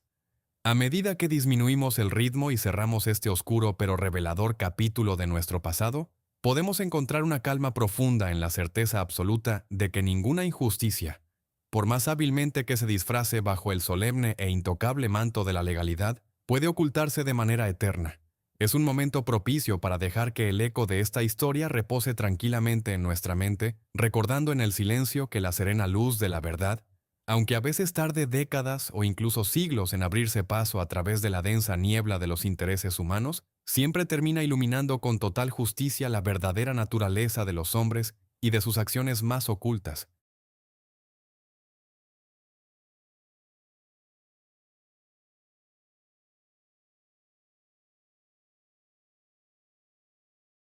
A medida que disminuimos el ritmo y cerramos este oscuro pero revelador capítulo de nuestro pasado, podemos encontrar una calma profunda en la certeza absoluta de que ninguna injusticia, por más hábilmente que se disfrace bajo el solemne e intocable manto de la legalidad, puede ocultarse de manera eterna. Es un momento propicio para dejar que el eco de esta historia repose tranquilamente en nuestra mente, recordando en el silencio que la serena luz de la verdad, aunque a veces tarde décadas o incluso siglos en abrirse paso a través de la densa niebla de los intereses humanos, siempre termina iluminando con total justicia la verdadera naturaleza de los hombres y de sus acciones más ocultas,